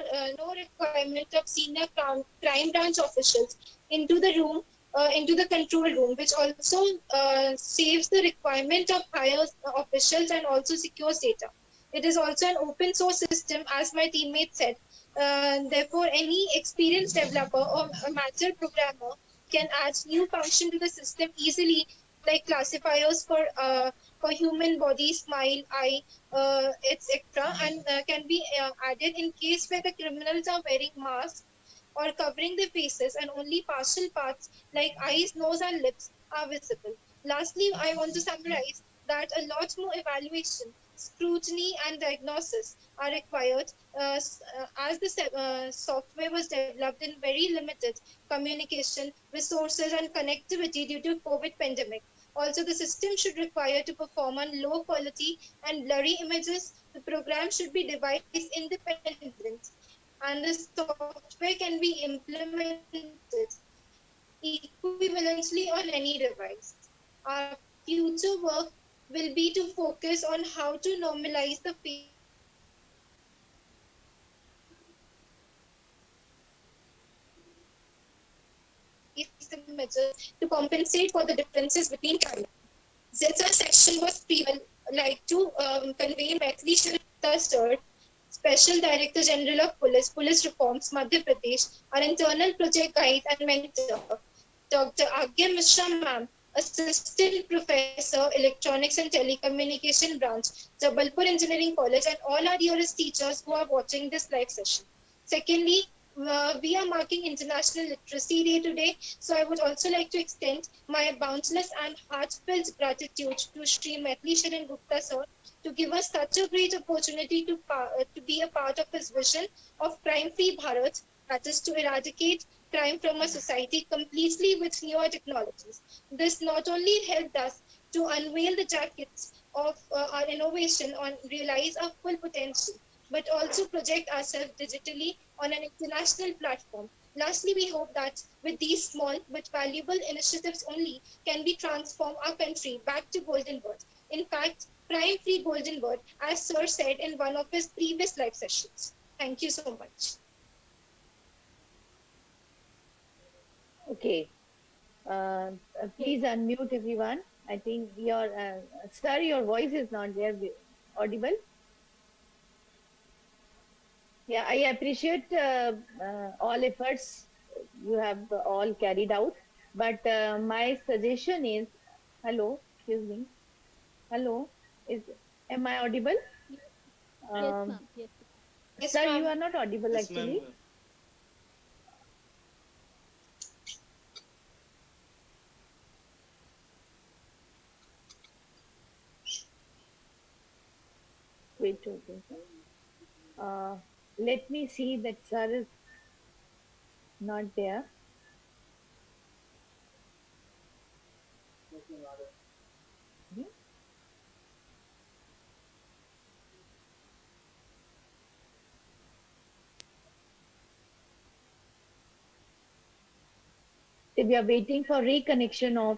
requirement of senior crime branch officials into the room, into the control room, which also saves the requirement of higher officials and also secures data. It is also an open source system, as my teammate said. Therefore, any experienced developer or amateur programmer can add new function to the system easily, like classifiers for human body, smile, eye, etc., and can be added in case where the criminals are wearing masks or covering their faces and only partial parts like eyes, nose, and lips are visible. Lastly, I want to summarize that a lot more evaluation, scrutiny, and diagnosis are required as the software was developed in very limited communication, resources, and connectivity due to COVID pandemic. Also, the system should require to perform on low quality and blurry images. The program should be device independent, and the software can be implemented equivalently on any device. Our future work will be to focus on how to normalize the measures to compensate for the differences between cameras. Since our section was like to convey Maithili Sharda sir, Special Director General of Police Reforms, Madhya Pradesh, our internal project guide and mentor, Dr. Agya Mishra ma'am, Assistant Professor, Electronics and Telecommunication Branch, Jabalpur Engineering College, and all our dearest teachers who are watching this live session. Secondly, we are marking International Literacy Day today, so I would also like to extend my boundless and heartfelt gratitude to Sri Maithili Sharan Gupta sir to give us such a great opportunity to be a part of his vision of crime-free Bharat, that is to eradicate crime from our society completely with newer technologies. This not only helped us to unveil the jackets of our innovation and realize our full potential, but also project ourselves digitally on an international platform. Lastly, we hope that with these small but valuable initiatives only can we transform our country back to golden birth. In fact, crime-free golden birth, as Sir said in one of his previous live sessions. Thank you so much. Okay. Please unmute everyone. I think your sir, your voice is not there audible. Yeah, I appreciate all efforts you have all carried out, but my suggestion is, hello, excuse me, hello, am I audible? Yes, ma'am. Yes. Yes, Sir, you ma'am. are not audible Yes, actually. ma'am. Wait, okay. Let me see that sir is not there. Hmm? So we are waiting for reconnection of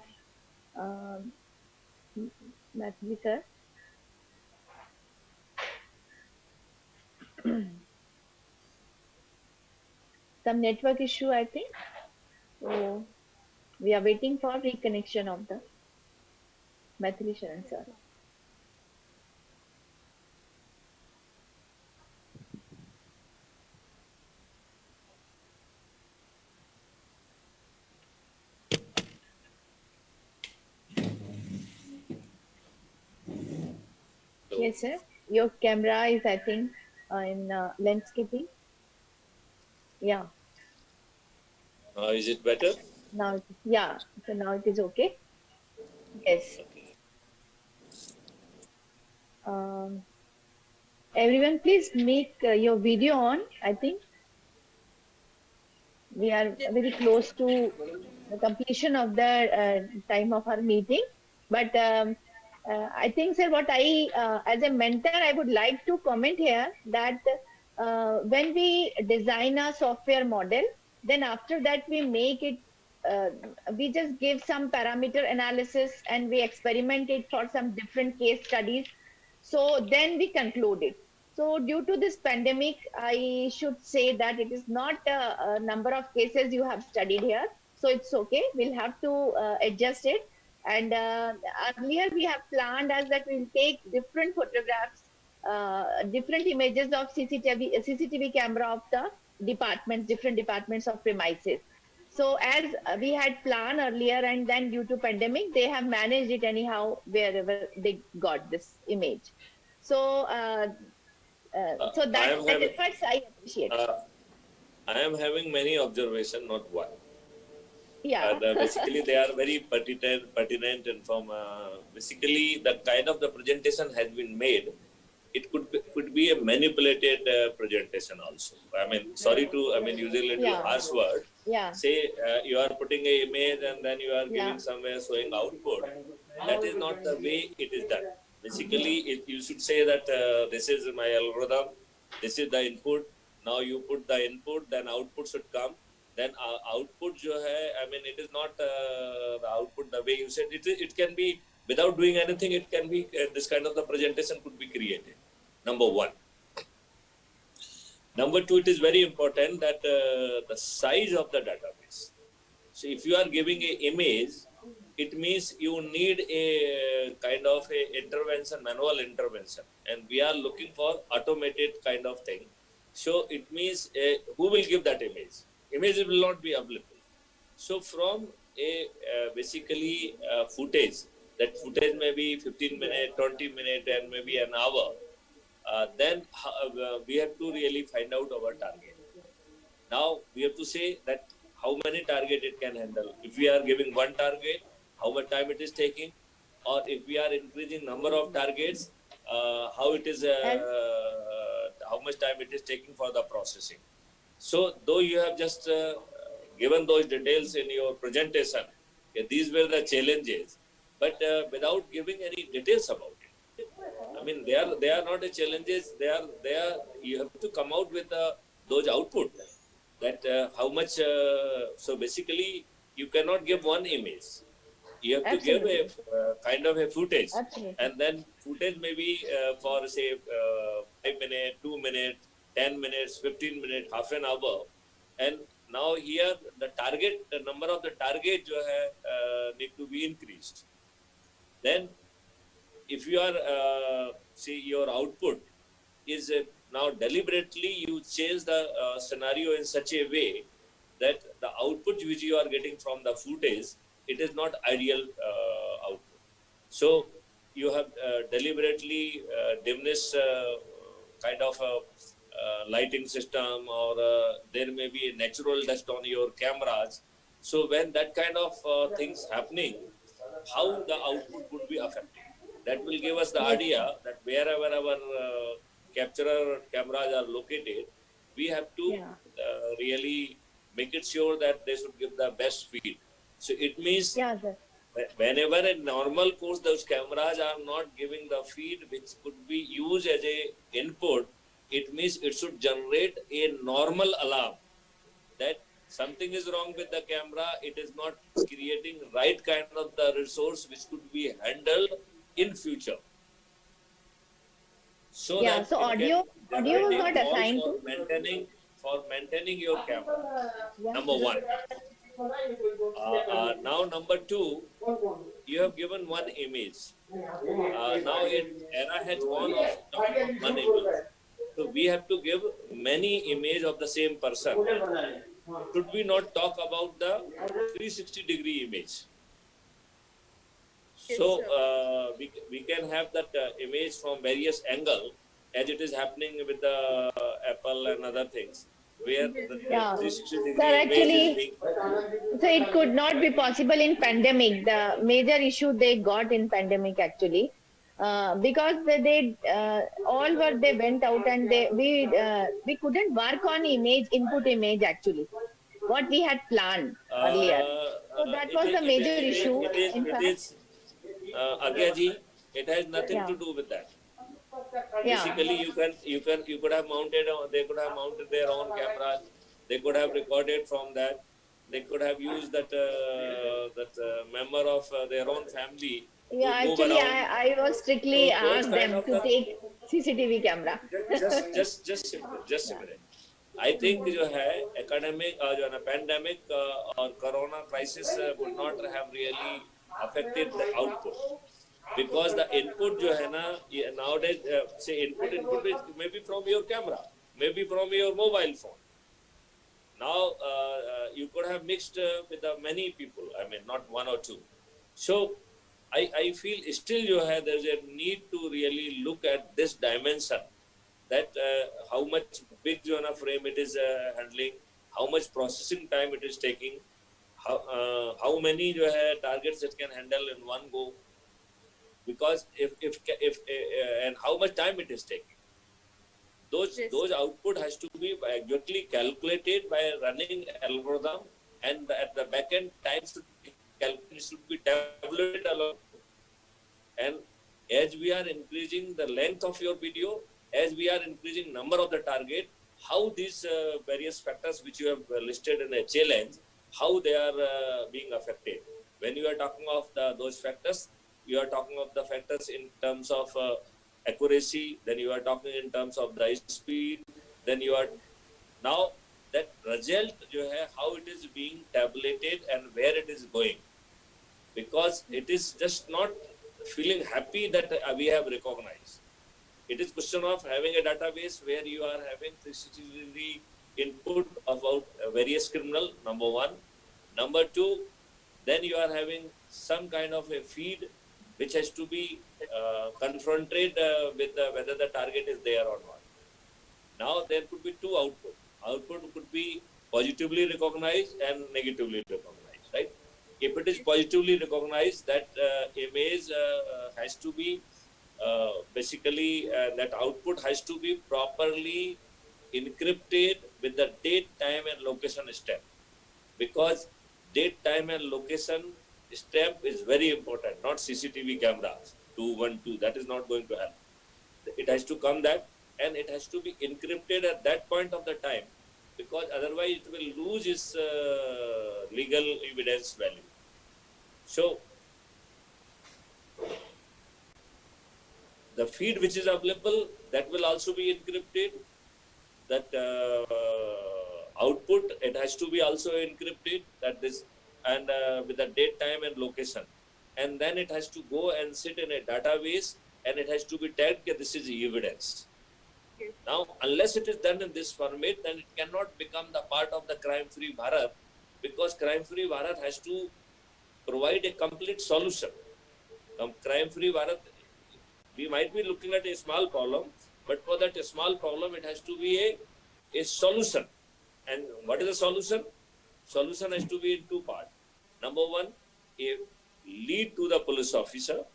Mathli sir. Some network issue, I think. So we are waiting for reconnection of the Mathili Sharan sir. Yes, sir. Your camera is, I think, in landscaping. Yeah. Is it better? Now, yeah. So now it is okay. Yes. Everyone, please make your video on. I think we are very close to the completion of the time of our meeting. But I think, sir, what as a mentor, I would like to comment here that when we design a software model, then after that we make it, we just give some parameter analysis and we experiment it for some different case studies. So then we conclude it. So due to this pandemic, I should say that it is not a number of cases you have studied here. So it's okay. We'll have to adjust it. And earlier we have planned as that we'll take different photographs, different images of CCTV camera of the departments, different departments of premises. So as we had planned earlier, and then due to pandemic, they have managed it anyhow wherever they got this image. So so that efforts I appreciate. I am having many observations, not one. Yeah. Basically, they are very pertinent and from basically the kind of the presentation has been made. It could be a manipulated presentation also. I mean, sorry to use a little harsh word. Yeah. Say you are putting an image and then you are giving somewhere showing output. That is not the way it is done. Basically, you should say that this is my algorithm, this is the input. Now you put the input, then output should come. Then output जो है, it is not the output the way you said. It can be without doing anything. It can be this kind of the presentation could be created. Number one. Number two, it is very important that the size of the database. So if you are giving an image, it means you need a kind of a intervention, manual intervention, and we are looking for automated kind of thing. So it means who will give that image? Image will not be available. So from a basically footage, that footage may be 15 minutes, 20 minutes, and maybe an hour. Then we have to really find out our target. Now we have to say that how many target it can handle. If we are giving one target, how much time it is taking, or if we are increasing number of targets, how it is, how much time it is taking for the processing. So though you have just given those details in your presentation, these were the challenges, but without giving any details about it. I mean, they are not the challenges. They are. You have to come out with those output. That how much. So basically, you cannot give one image. You have to give a kind of a footage, and then footage may be for say 5 minutes, 2 minutes, 10 minutes, 15 minutes, half an hour, and now here the target, the number of the target जो है need to be increased. Then, if you are see your output is now deliberately you change the scenario in such a way that the output which you are getting from the footage, it is not ideal output. So you have deliberately diminished kind of a lighting system, or there may be a natural dust on your cameras. So when that kind of things happening, how the output would be affected. That will give us the idea that wherever our capturer cameras are located, we have to really make it sure that they should give the best feed. So it means whenever a normal course, those cameras are not giving the feed which could be used as a input, it means it should generate a normal alarm that something is wrong with the camera. It is not creating right kind of the resource which could be handled in future. So that so audio was not assigned for maintaining your camera. Number one. Now number two, you have given one image. Now ERA has gone off talking of one image. So we have to give many images of the same person. Should we not talk about the 360-degree image? So we can have that image from various angles, as it is happening with the Apple and other things, where the 360-degree image is being... So it could not be possible in pandemic. The major issue they got in pandemic actually, because they went out and we couldn't work on input image actually, what we had planned earlier. So that was the major issue. Agya, it has nothing to do with that. Basically, you could have mounted. They could have mounted their own cameras. They could have recorded from that. They could have used that member of their own family. Yeah, actually, I was strictly asked them to take CCTV camera. Just a minute. I think जो है academic जो है ना pandemic और corona crisis would not have really affected the output, because the input जो है ना nowadays say input is maybe from your camera, maybe from your mobile phone. Now you could have mixed with many people. I mean, not one or two. So I feel still जो है there's a need to really look at this dimension, that how much big जो है ना frame it is handling, how much processing time it is taking, how many जो है targets it can handle in one go, because if and how much time it is taking. Those output has to be accurately calculated by running algorithm, and at the back end time should be tabulated along. And as we are increasing the length of your video, as we are increasing number of the target, how these various factors which you have listed in a challenge, how they are being affected. When you are talking of those factors, you are talking of the factors in terms of accuracy, then you are talking in terms of the speed, then you are now that result, how it is being tabulated and where it is going. because it is just not feeling happy that we have recognized. It is question of having a database where you are having 360-degree input about various criminal, number one. Number two, then you are having some kind of a feed which has to be confronted with whether the target is there or not. Now there could be two output. Output could be positively recognized and negatively recognized, right? If it is positively recognized, that image has to be basically that output has to be properly encrypted with the date, time and location stamp, because date, time and location stamp is very important, not CCTV cameras 212. That is not going to help. It has to come that, and it has to be encrypted at that point of the time, because otherwise it will lose its legal evidence value. So the feed which is available, that will also be encrypted. That output, it has to be also encrypted. That this, and with the date, time and location, and then it has to go and sit in a database, and it has to be tagged that this is evidence. Now, unless it is done in this format, then it cannot become the part of the crime-free Bharat, because crime-free Bharat has to provide a complete solution. Crime-free Bharat, we might be looking at a small problem, but for that small problem, it has to be a solution. And what is the solution? Solution has to be in two parts. Number one, a lead to the police officer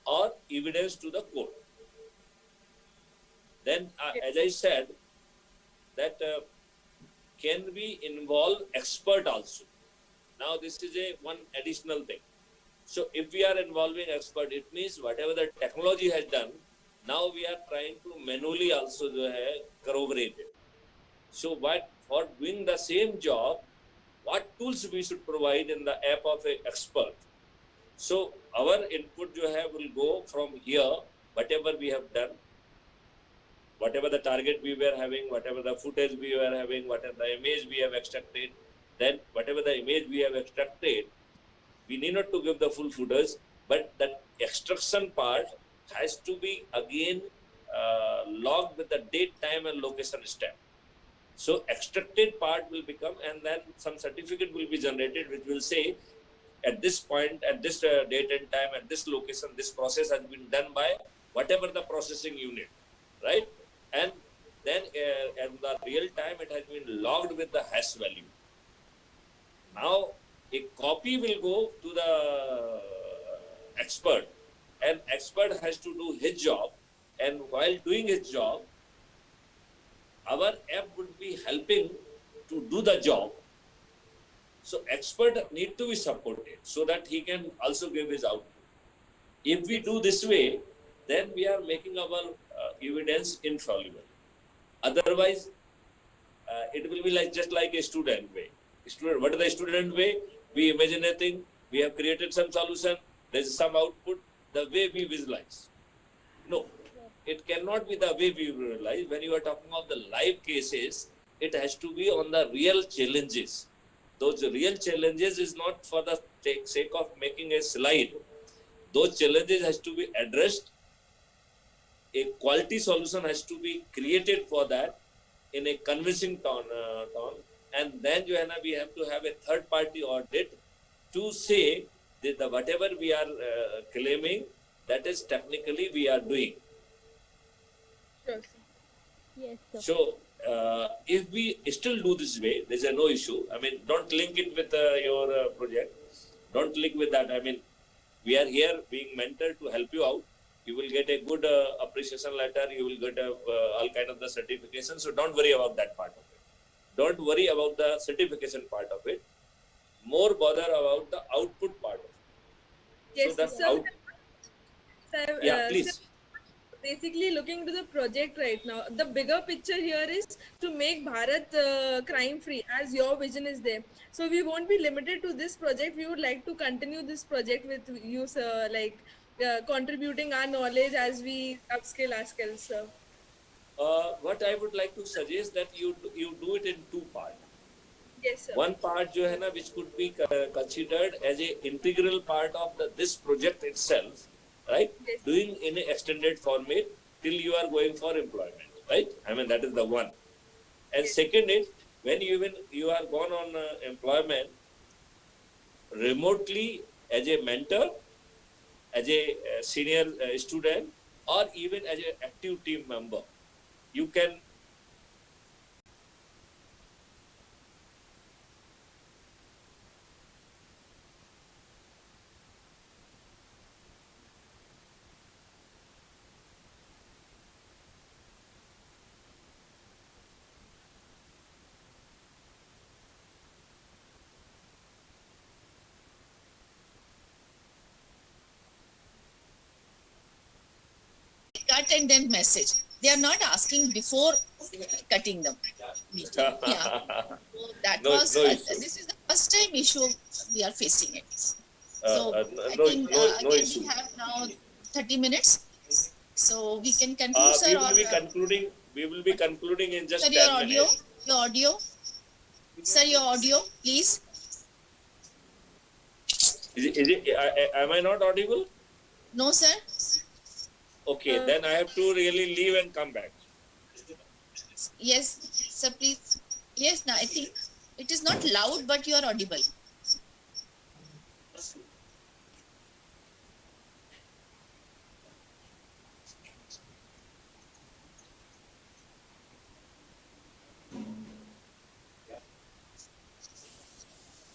or evidence to the court. Then, as I said, that can we involve expert also. Now, this is one additional thing. So, if we are involving expert, it means whatever the technology has done, now we are trying to manually also corroborate it. So, for doing the same job, what tools we should provide in the app of an expert? So, our input will go from here, whatever we have done, whatever the target we were having, whatever the footage we were having, whatever the image we have extracted, then whatever the image we have extracted, we need not to give the full footage, but that extraction part has to be again logged with the date, time and location stamp. So extracted part will become, and then some certificate will be generated which will say at this point, at this date and time, at this location, this process has been done by whatever the processing unit, right? And then at the real time, it has been logged with the hash value. Now, a copy will go to the expert, and expert has to do his job, and while doing his job, our app would be helping to do the job. So expert need to be supported so that he can also give his output. If we do this way, then we are making our evidence infallible. Otherwise, it will be like just like a student way. What is the student way? We imagine a thing, we have created some solution, there is some output, the way we visualize. No, it cannot be the way we visualize. When you are talking of the live cases, it has to be on the real challenges. Those real challenges is not for the sake of making a slide. Those challenges has to be addressed. A quality solution has to be created for that in a convincing tone. And then we have to have a third party audit to say that whatever we are claiming, that is technically we are doing. Sure. Yes, sir. So if we still do this way, there's no issue. I mean, don't link it with your project. Don't link with that. I mean, we are here being mentored to help you out. You will get a good appreciation letter. You will get all kind of the certification. So don't worry about that part of it. Don't worry about the certification part of it. More bother about the output part of it. Yes, so that sir. Sir, please. Sir, basically looking to the project right now, the bigger picture here is to make Bharat crime free, as your vision is there. So we won't be limited to this project. We would like to continue this project with you, sir, like contributing our knowledge as we upskill our skills, sir. What I would like to suggest that you do it in two parts. Yes, sir. one part जो है ना which could be considered as a integral part of this project itself, right? Yes. Doing in a extended format till you are going for employment, right? I mean that is the one. And second is when you are gone on employment remotely as a mentor, as a senior student, or even as an active team member, you can cut and then message. They are not asking before cutting them. Yeah. So that No- was no issue. this is the first time issue we are facing it. So I no, think no again issue. we have now 30 minutes. So we can conclude, sir. We will be concluding. We will be concluding in just sir, 10 minutes. your audio, sir, your audio, please. Am I not audible? No, sir. Okay, then I have to really leave and come back. Yes, sir, please. Yes, now I think it is not loud, but you are audible.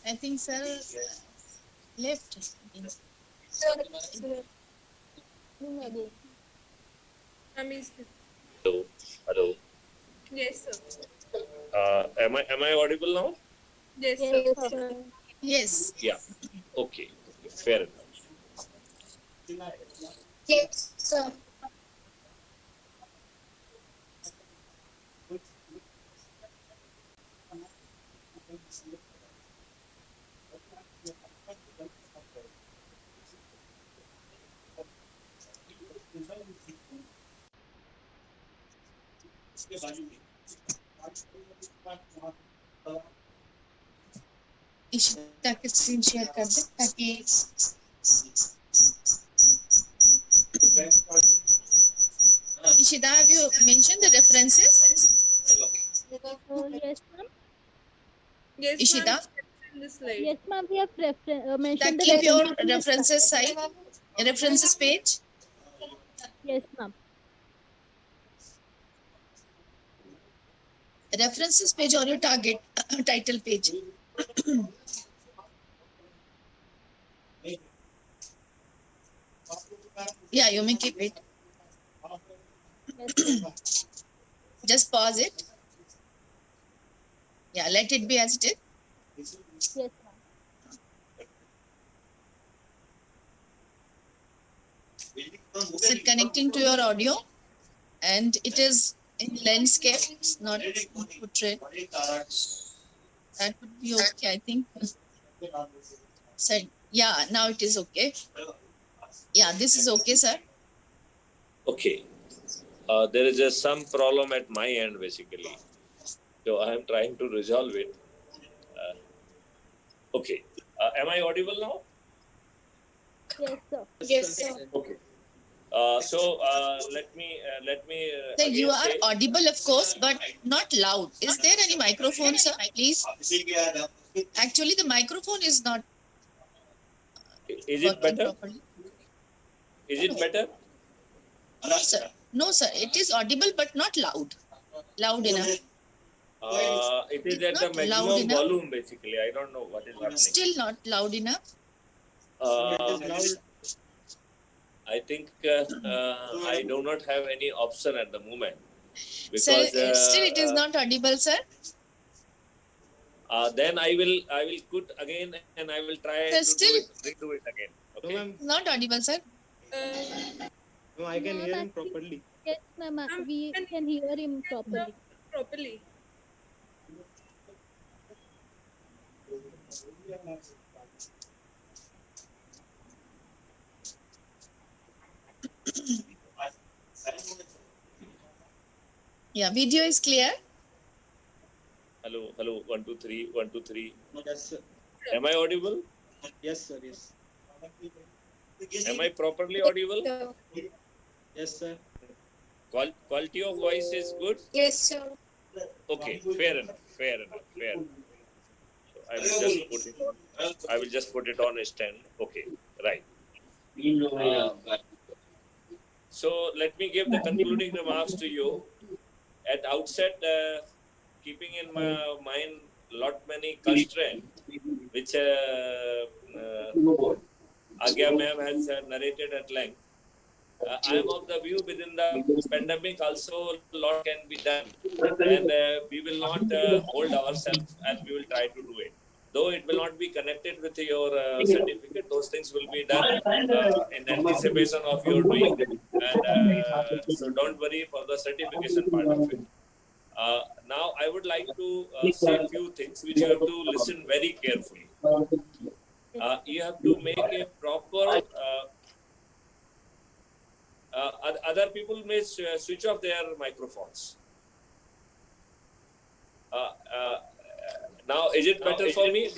I think sir left. Again. Hello, hello. Yes, sir. Am I audible now? Yes, sir. Yes, sir. Yes. Yeah. Okay. Fair enough. Yes, sir. Ishita के screen share कर दे ताकि Ishita, have you mentioned the references? Yes, ma'am. Yes, Ishita? ma'am. In the slide. Yes, ma'am. We have mentioned the Keep your references in the slide. references side, references page. Yes, ma'am. References page or your target title page. Yeah, you may keep it. Yes, ma'am. Just pause it. Yeah, let it be as it is. Yes, ma'am. Still connecting to your audio, and it is in landscape, it's not portrait. That would be okay, I think. So, yeah, now it is okay. Yeah, this is okay, sir. Okay. There is just some problem at my end basically. So I am trying to resolve it. Okay. Am I audible now? Yes, sir. Yes, sir. Okay. Let me. Sir, again you are say- audible, of course, but not loud. Is there any microphone, sir? Please. Actually, the microphone is not Is it working better? properly. Is it better? No, sir. No, sir. It is audible, but not loud. Loud enough. It is It's at the not loud maximum enough. volume basically. I don't know what is happening. Still not loud enough. I think I do not have any option at the moment because Sir, still it is not audible, sir. then I will quit again and I will try Sir, to still- redo it again. No, Okay. ma'am. Not audible, sir. No, I can Ma'am, hear him actually- properly. Yes, ma'am. We can hear him properly. Properly. Yeah, video is clear. Hello, hello, 1, 2, 3, 1, 2, 3. Yes, sir. Am I audible? Yes, sir. Yes. Am I properly audible? Yes, sir. Quality of voice is good? Yes, sir. Okay, fair enough, fair enough, fair enough. So I will just put it on a stand. Okay, right. So let me give the concluding remarks to you. At outset, keeping in my mind lot many constraints which Agya ma'am has narrated at length. I am of the view within the pandemic also a lot can be done, and we will not hold ourselves and we will try to do it. Though it will not be connected with your certificate, those things will be done in anticipation of your doing, and so don't worry for the certification part of it. Now I would like to say a few things which you have to listen very carefully. You have to make a proper other people may switch off their microphones. Now, is it better for me?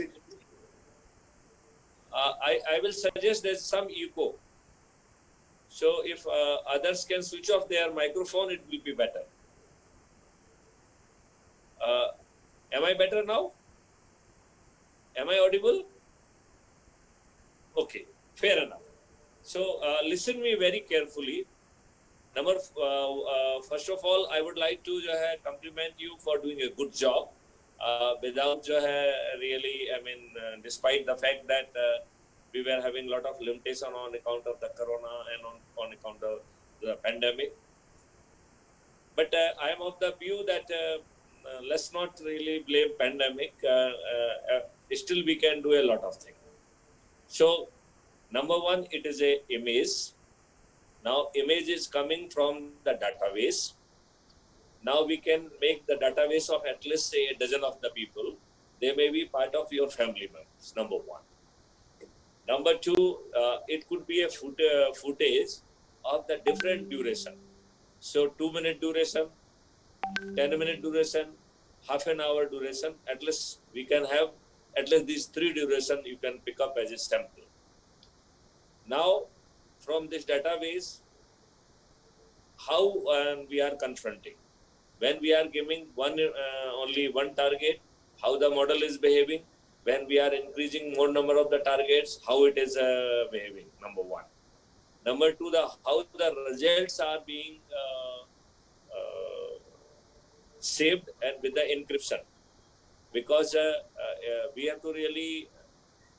I will suggest there's some echo. So if others can switch off their microphone, it will be better. Am I better now? Am I audible? Okay, fair enough. So listen me very carefully. First of all, I would like to compliment you for doing a good job. Without really, I mean, despite the fact that we were having a lot of limitation on account of the corona and on account of the pandemic. But I am of the view that let's not really blame pandemic. Still, we can do a lot of things. So, number one, it is a image. Now, image is coming from the database. Now, we can make the database of at least say a dozen of the people. They may be part of your family members, number one. Number two, it could be a footage of the different duration. So, 2-minute duration, 10-minute duration, half an hour duration. At least we can have at least these three duration you can pick up as a sample. Now, from this database, how we are confronting. When we are giving only one target, how the model is behaving. When we are increasing more number of the targets, how it is behaving, number one. Number two, how the results are being saved and with the encryption. Because we have to really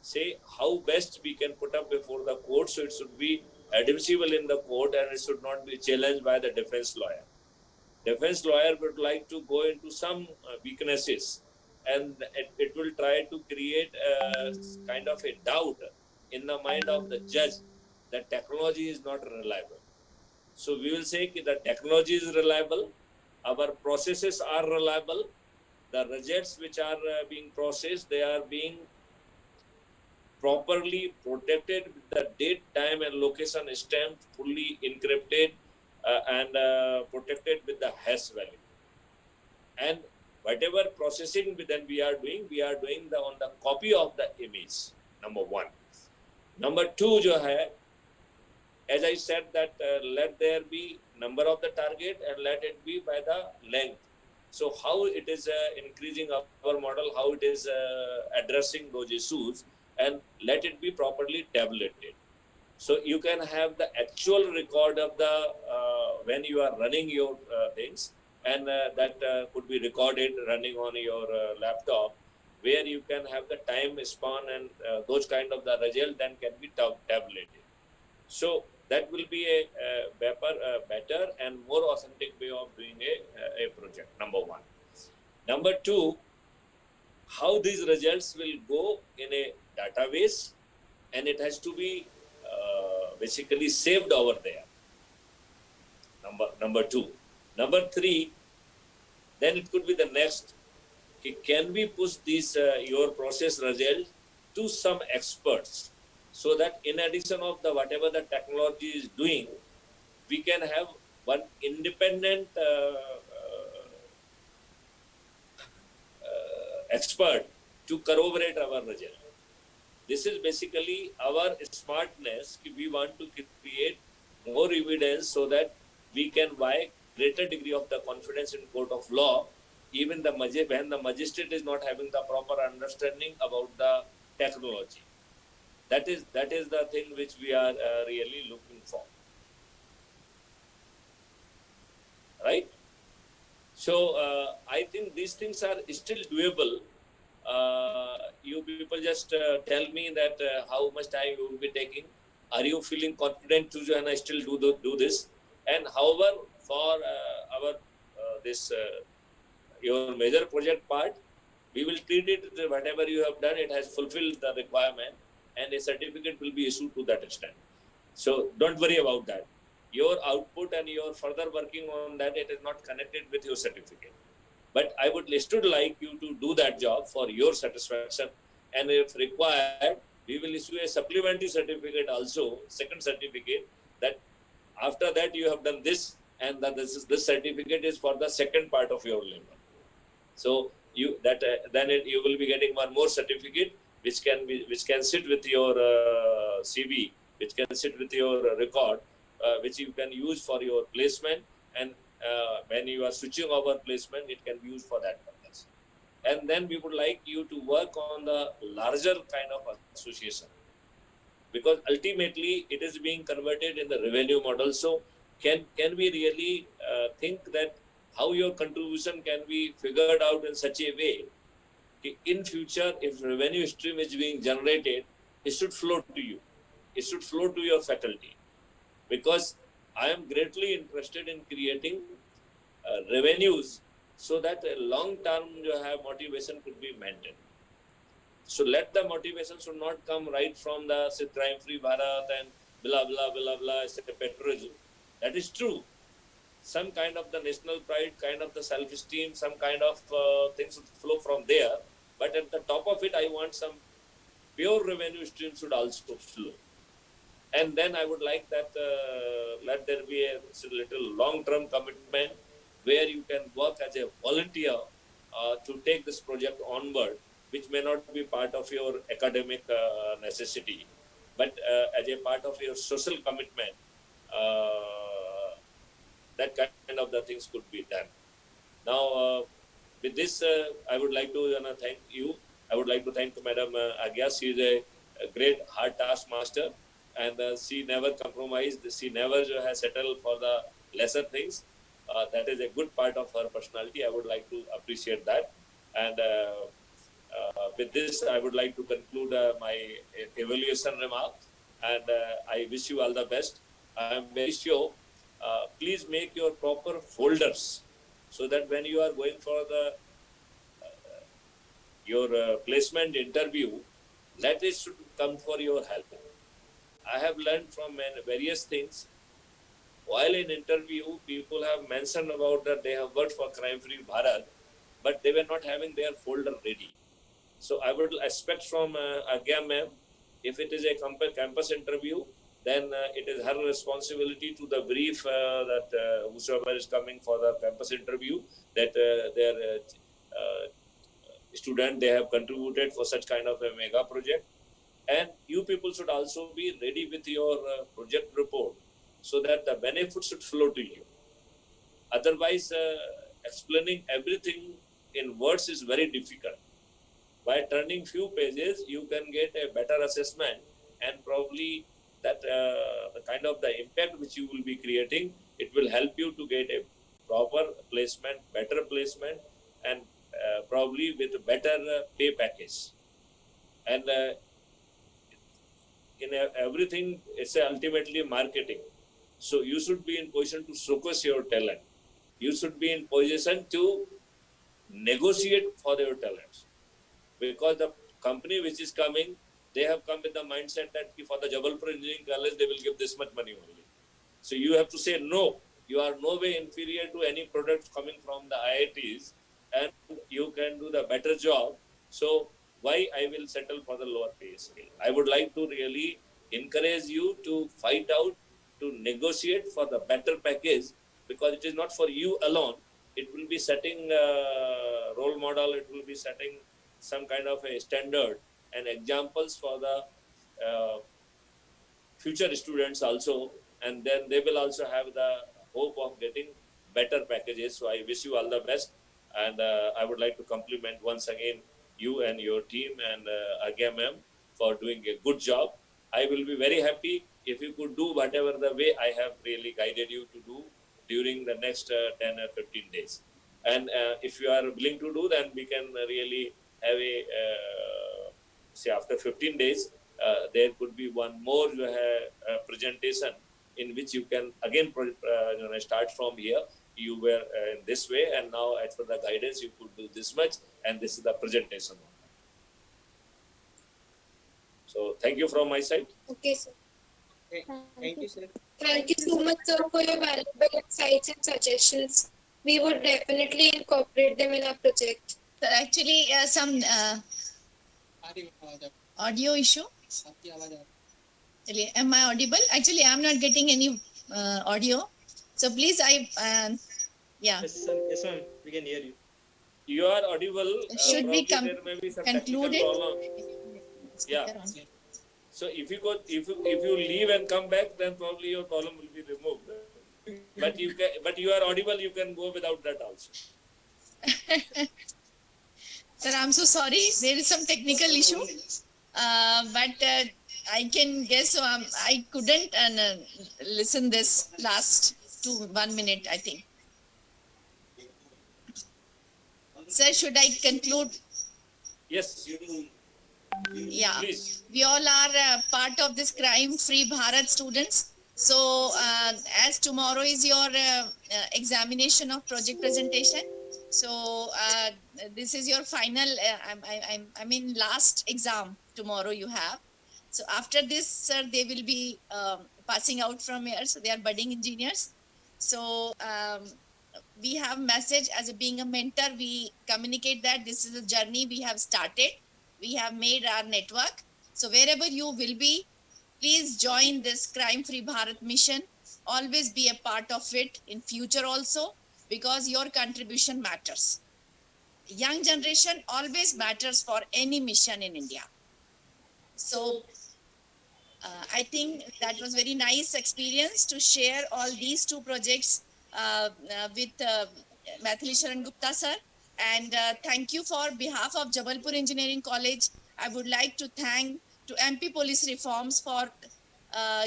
say how best we can put up before the court, so it should be admissible in the court and it should not be challenged by the defense lawyer. Defense lawyer would like to go into some weaknesses and it will try to create a kind of a doubt in the mind of the judge that technology is not reliable. So we will say that the technology is reliable, our processes are reliable, the results which are being processed, they are being properly protected with the date, time and location stamped, fully encrypted and protected with the hash value. And whatever processing then we are doing on the copy of the image, number one. Number two, as I said that let there be number of the target and let it be by the length. So how it is increasing our model, how it is addressing those issues, and let it be properly tabulated. So you can have the actual record of the when you are running your things, and that could be recorded running on your laptop, where you can have the time span and those kind of the result then can be tabulated. So that will be a better and more authentic way of doing a project, number one. Number two, how these results will go in a database, and it has to be basically saved over there. Number two. Number three, then it could be the next. Can we push these your process results to some experts, so that in addition of the whatever the technology is doing, we can have one independent expert to corroborate our result. This is basically our smartness. We want to create more evidence so that we can buy greater degree of the confidence in court of law, even when the magistrate is not having the proper understanding about the technology. That is the thing which we are really looking for, right? So I think these things are still doable. You people just tell me that how much time you will be taking. Are you feeling confident to and I still do this? And however, for our this your major project part, we will treat it whatever you have done. It has fulfilled the requirement, and a certificate will be issued to that extent. So don't worry about that. Your output and your further working on that, it is not connected with your certificate. But I would still like you to do that job for your satisfaction. And if required, we will issue a supplementary certificate also, second certificate, that after that you have done this, and that this certificate is for the second part of your labor. So you will be getting one more certificate which can sit with your CV, which can sit with your record, which you can use for your placement, and when you are switching over placement, it can be used for that purpose. And then we would like you to work on the larger kind of association, because ultimately it is being converted in the revenue model. So can we really think that how your contribution can be figured out in such a way in future, if revenue stream is being generated, it should flow to you, it should flow to your faculty, because I am greatly interested in creating revenues so that a long-term motivation could be maintained. So let the motivation should not come right from the crime-free Bharat and blah, blah, blah, blah, patriotism. That is true. Some kind of the national pride, kind of the self-esteem, some kind of things should flow from there. But at the top of it, I want some pure revenue stream should also flow. And then I would like that let there be a little long-term commitment where you can work as a volunteer to take this project onward, which may not be part of your academic necessity, but as a part of your social commitment, that kind of the things could be done. Now, with this, I would like to thank you. I would like to thank Madam Agya. She is a great hard taskmaster, and she never compromised. She never has settled for the lesser things. That is a good part of her personality. I would like to appreciate that. And with this, I would like to conclude my evaluation remark. And I wish you all the best. I am very sure. Please make your proper folders so that when you are going for the your placement interview, that is should come for your help. I have learned from various things. While in interview, people have mentioned about that they have worked for crime-free Bharat, but they were not having their folder ready. So I would expect from Agya ma'am, if it is a campus interview, then it is her responsibility to the brief that whosoever is coming for the campus interview, that their student, they have contributed for such kind of a mega project. And you people should also be ready with your project report so that the benefits should flow to you. Otherwise, explaining everything in words is very difficult. By turning few pages, you can get a better assessment, and probably that the kind of the impact which you will be creating, it will help you to get a proper placement, better placement, and probably with a better pay package. And in everything, it's ultimately marketing. So you should be in position to showcase your talent. You should be in position to negotiate for your talents. Because the company which is coming, they have come with the mindset that for the Jabalpur Engineering College, they will give this much money only. So you have to say, no, you are no way inferior to any products coming from the IITs, and you can do the better job. So why I will settle for the lower pay scale? I would like to really encourage you to fight out, to negotiate for the better package, because it is not for you alone. It will be setting role model, it will be setting some kind of a standard and examples for the future students also, and then they will also have the hope of getting better packages. So I wish you all the best, and I would like to compliment once again you and your team and Agya ma'am for doing a good job. I will be very happy if you could do whatever the way I have really guided you to do during the next 10 or 15 days. And if you are willing to do, then we can really have a, say after 15 days, there could be one more presentation in which you can again start from here. You were in this way, and now as per the guidance, you could do this much, and this is the presentation. So thank you from my side. Okay, sir. Thank you, sir. Thank you so much, sir, for your valuable insights and suggestions. We would definitely incorporate them in our project. So actually, some audio issue. Am I audible? Actually, I'm not getting any audio. So please, yeah. Yes, ma'am. We can hear you. You are audible. Should we probably there may be some technical conclude it? problem. Yeah. So if you leave and come back, then probably your problem will be removed. But you are audible. You can go without that also. Sir, I'm so sorry. There is some technical issue. But I can guess. So I couldn't listen this last 1 minute, I think. Sir, should I conclude? Yes. Yeah. Please. We all are part of this crime-free Bharat students. So as tomorrow is your examination of project presentation, so this is your final, I mean last exam tomorrow you have. So after this, sir, they will be passing out from here. So they are budding engineers. So we have message as being a mentor. We communicate that this is a journey we have started. We have made our network. So wherever you will be, please join this crime-free Bharat mission. Always be a part of it in future also, because your contribution matters. Young generation always matters for any mission in India. So I think that was very nice experience to share all these two projects with Maithili Sharan Gupta sir. And thank you for behalf of Jabalpur Engineering College. I would like to thank to MP Police Reforms for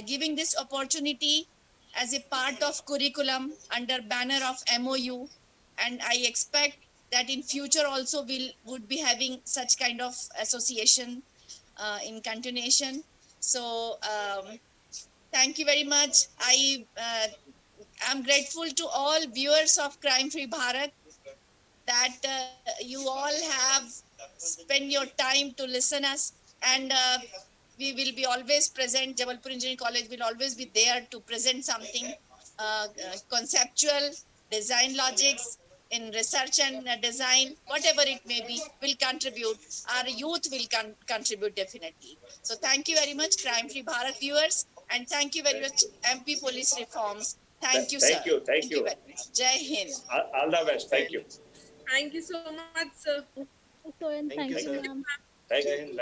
giving this opportunity as a part of curriculum under banner of MOU. And I expect that in future also would be having such kind of association in continuation. So thank you very much. I am grateful to all viewers of Crime Free Bharat that you all have spent your time to listen us, and we will be always present. Jabalpur Engineering College will always be there to present something conceptual, design logics, in research and design, whatever it may be, will contribute. Our youth will contribute definitely. So thank you very much, Crime Free Bharat viewers, and thank you very much, MP Police Reforms. Thank you, sir. Thank you. Very much. Jai Hind. All the best. Thank you. Thank you so much, sir. So, and Thank thank you, you, sir. ma'am. Thank you.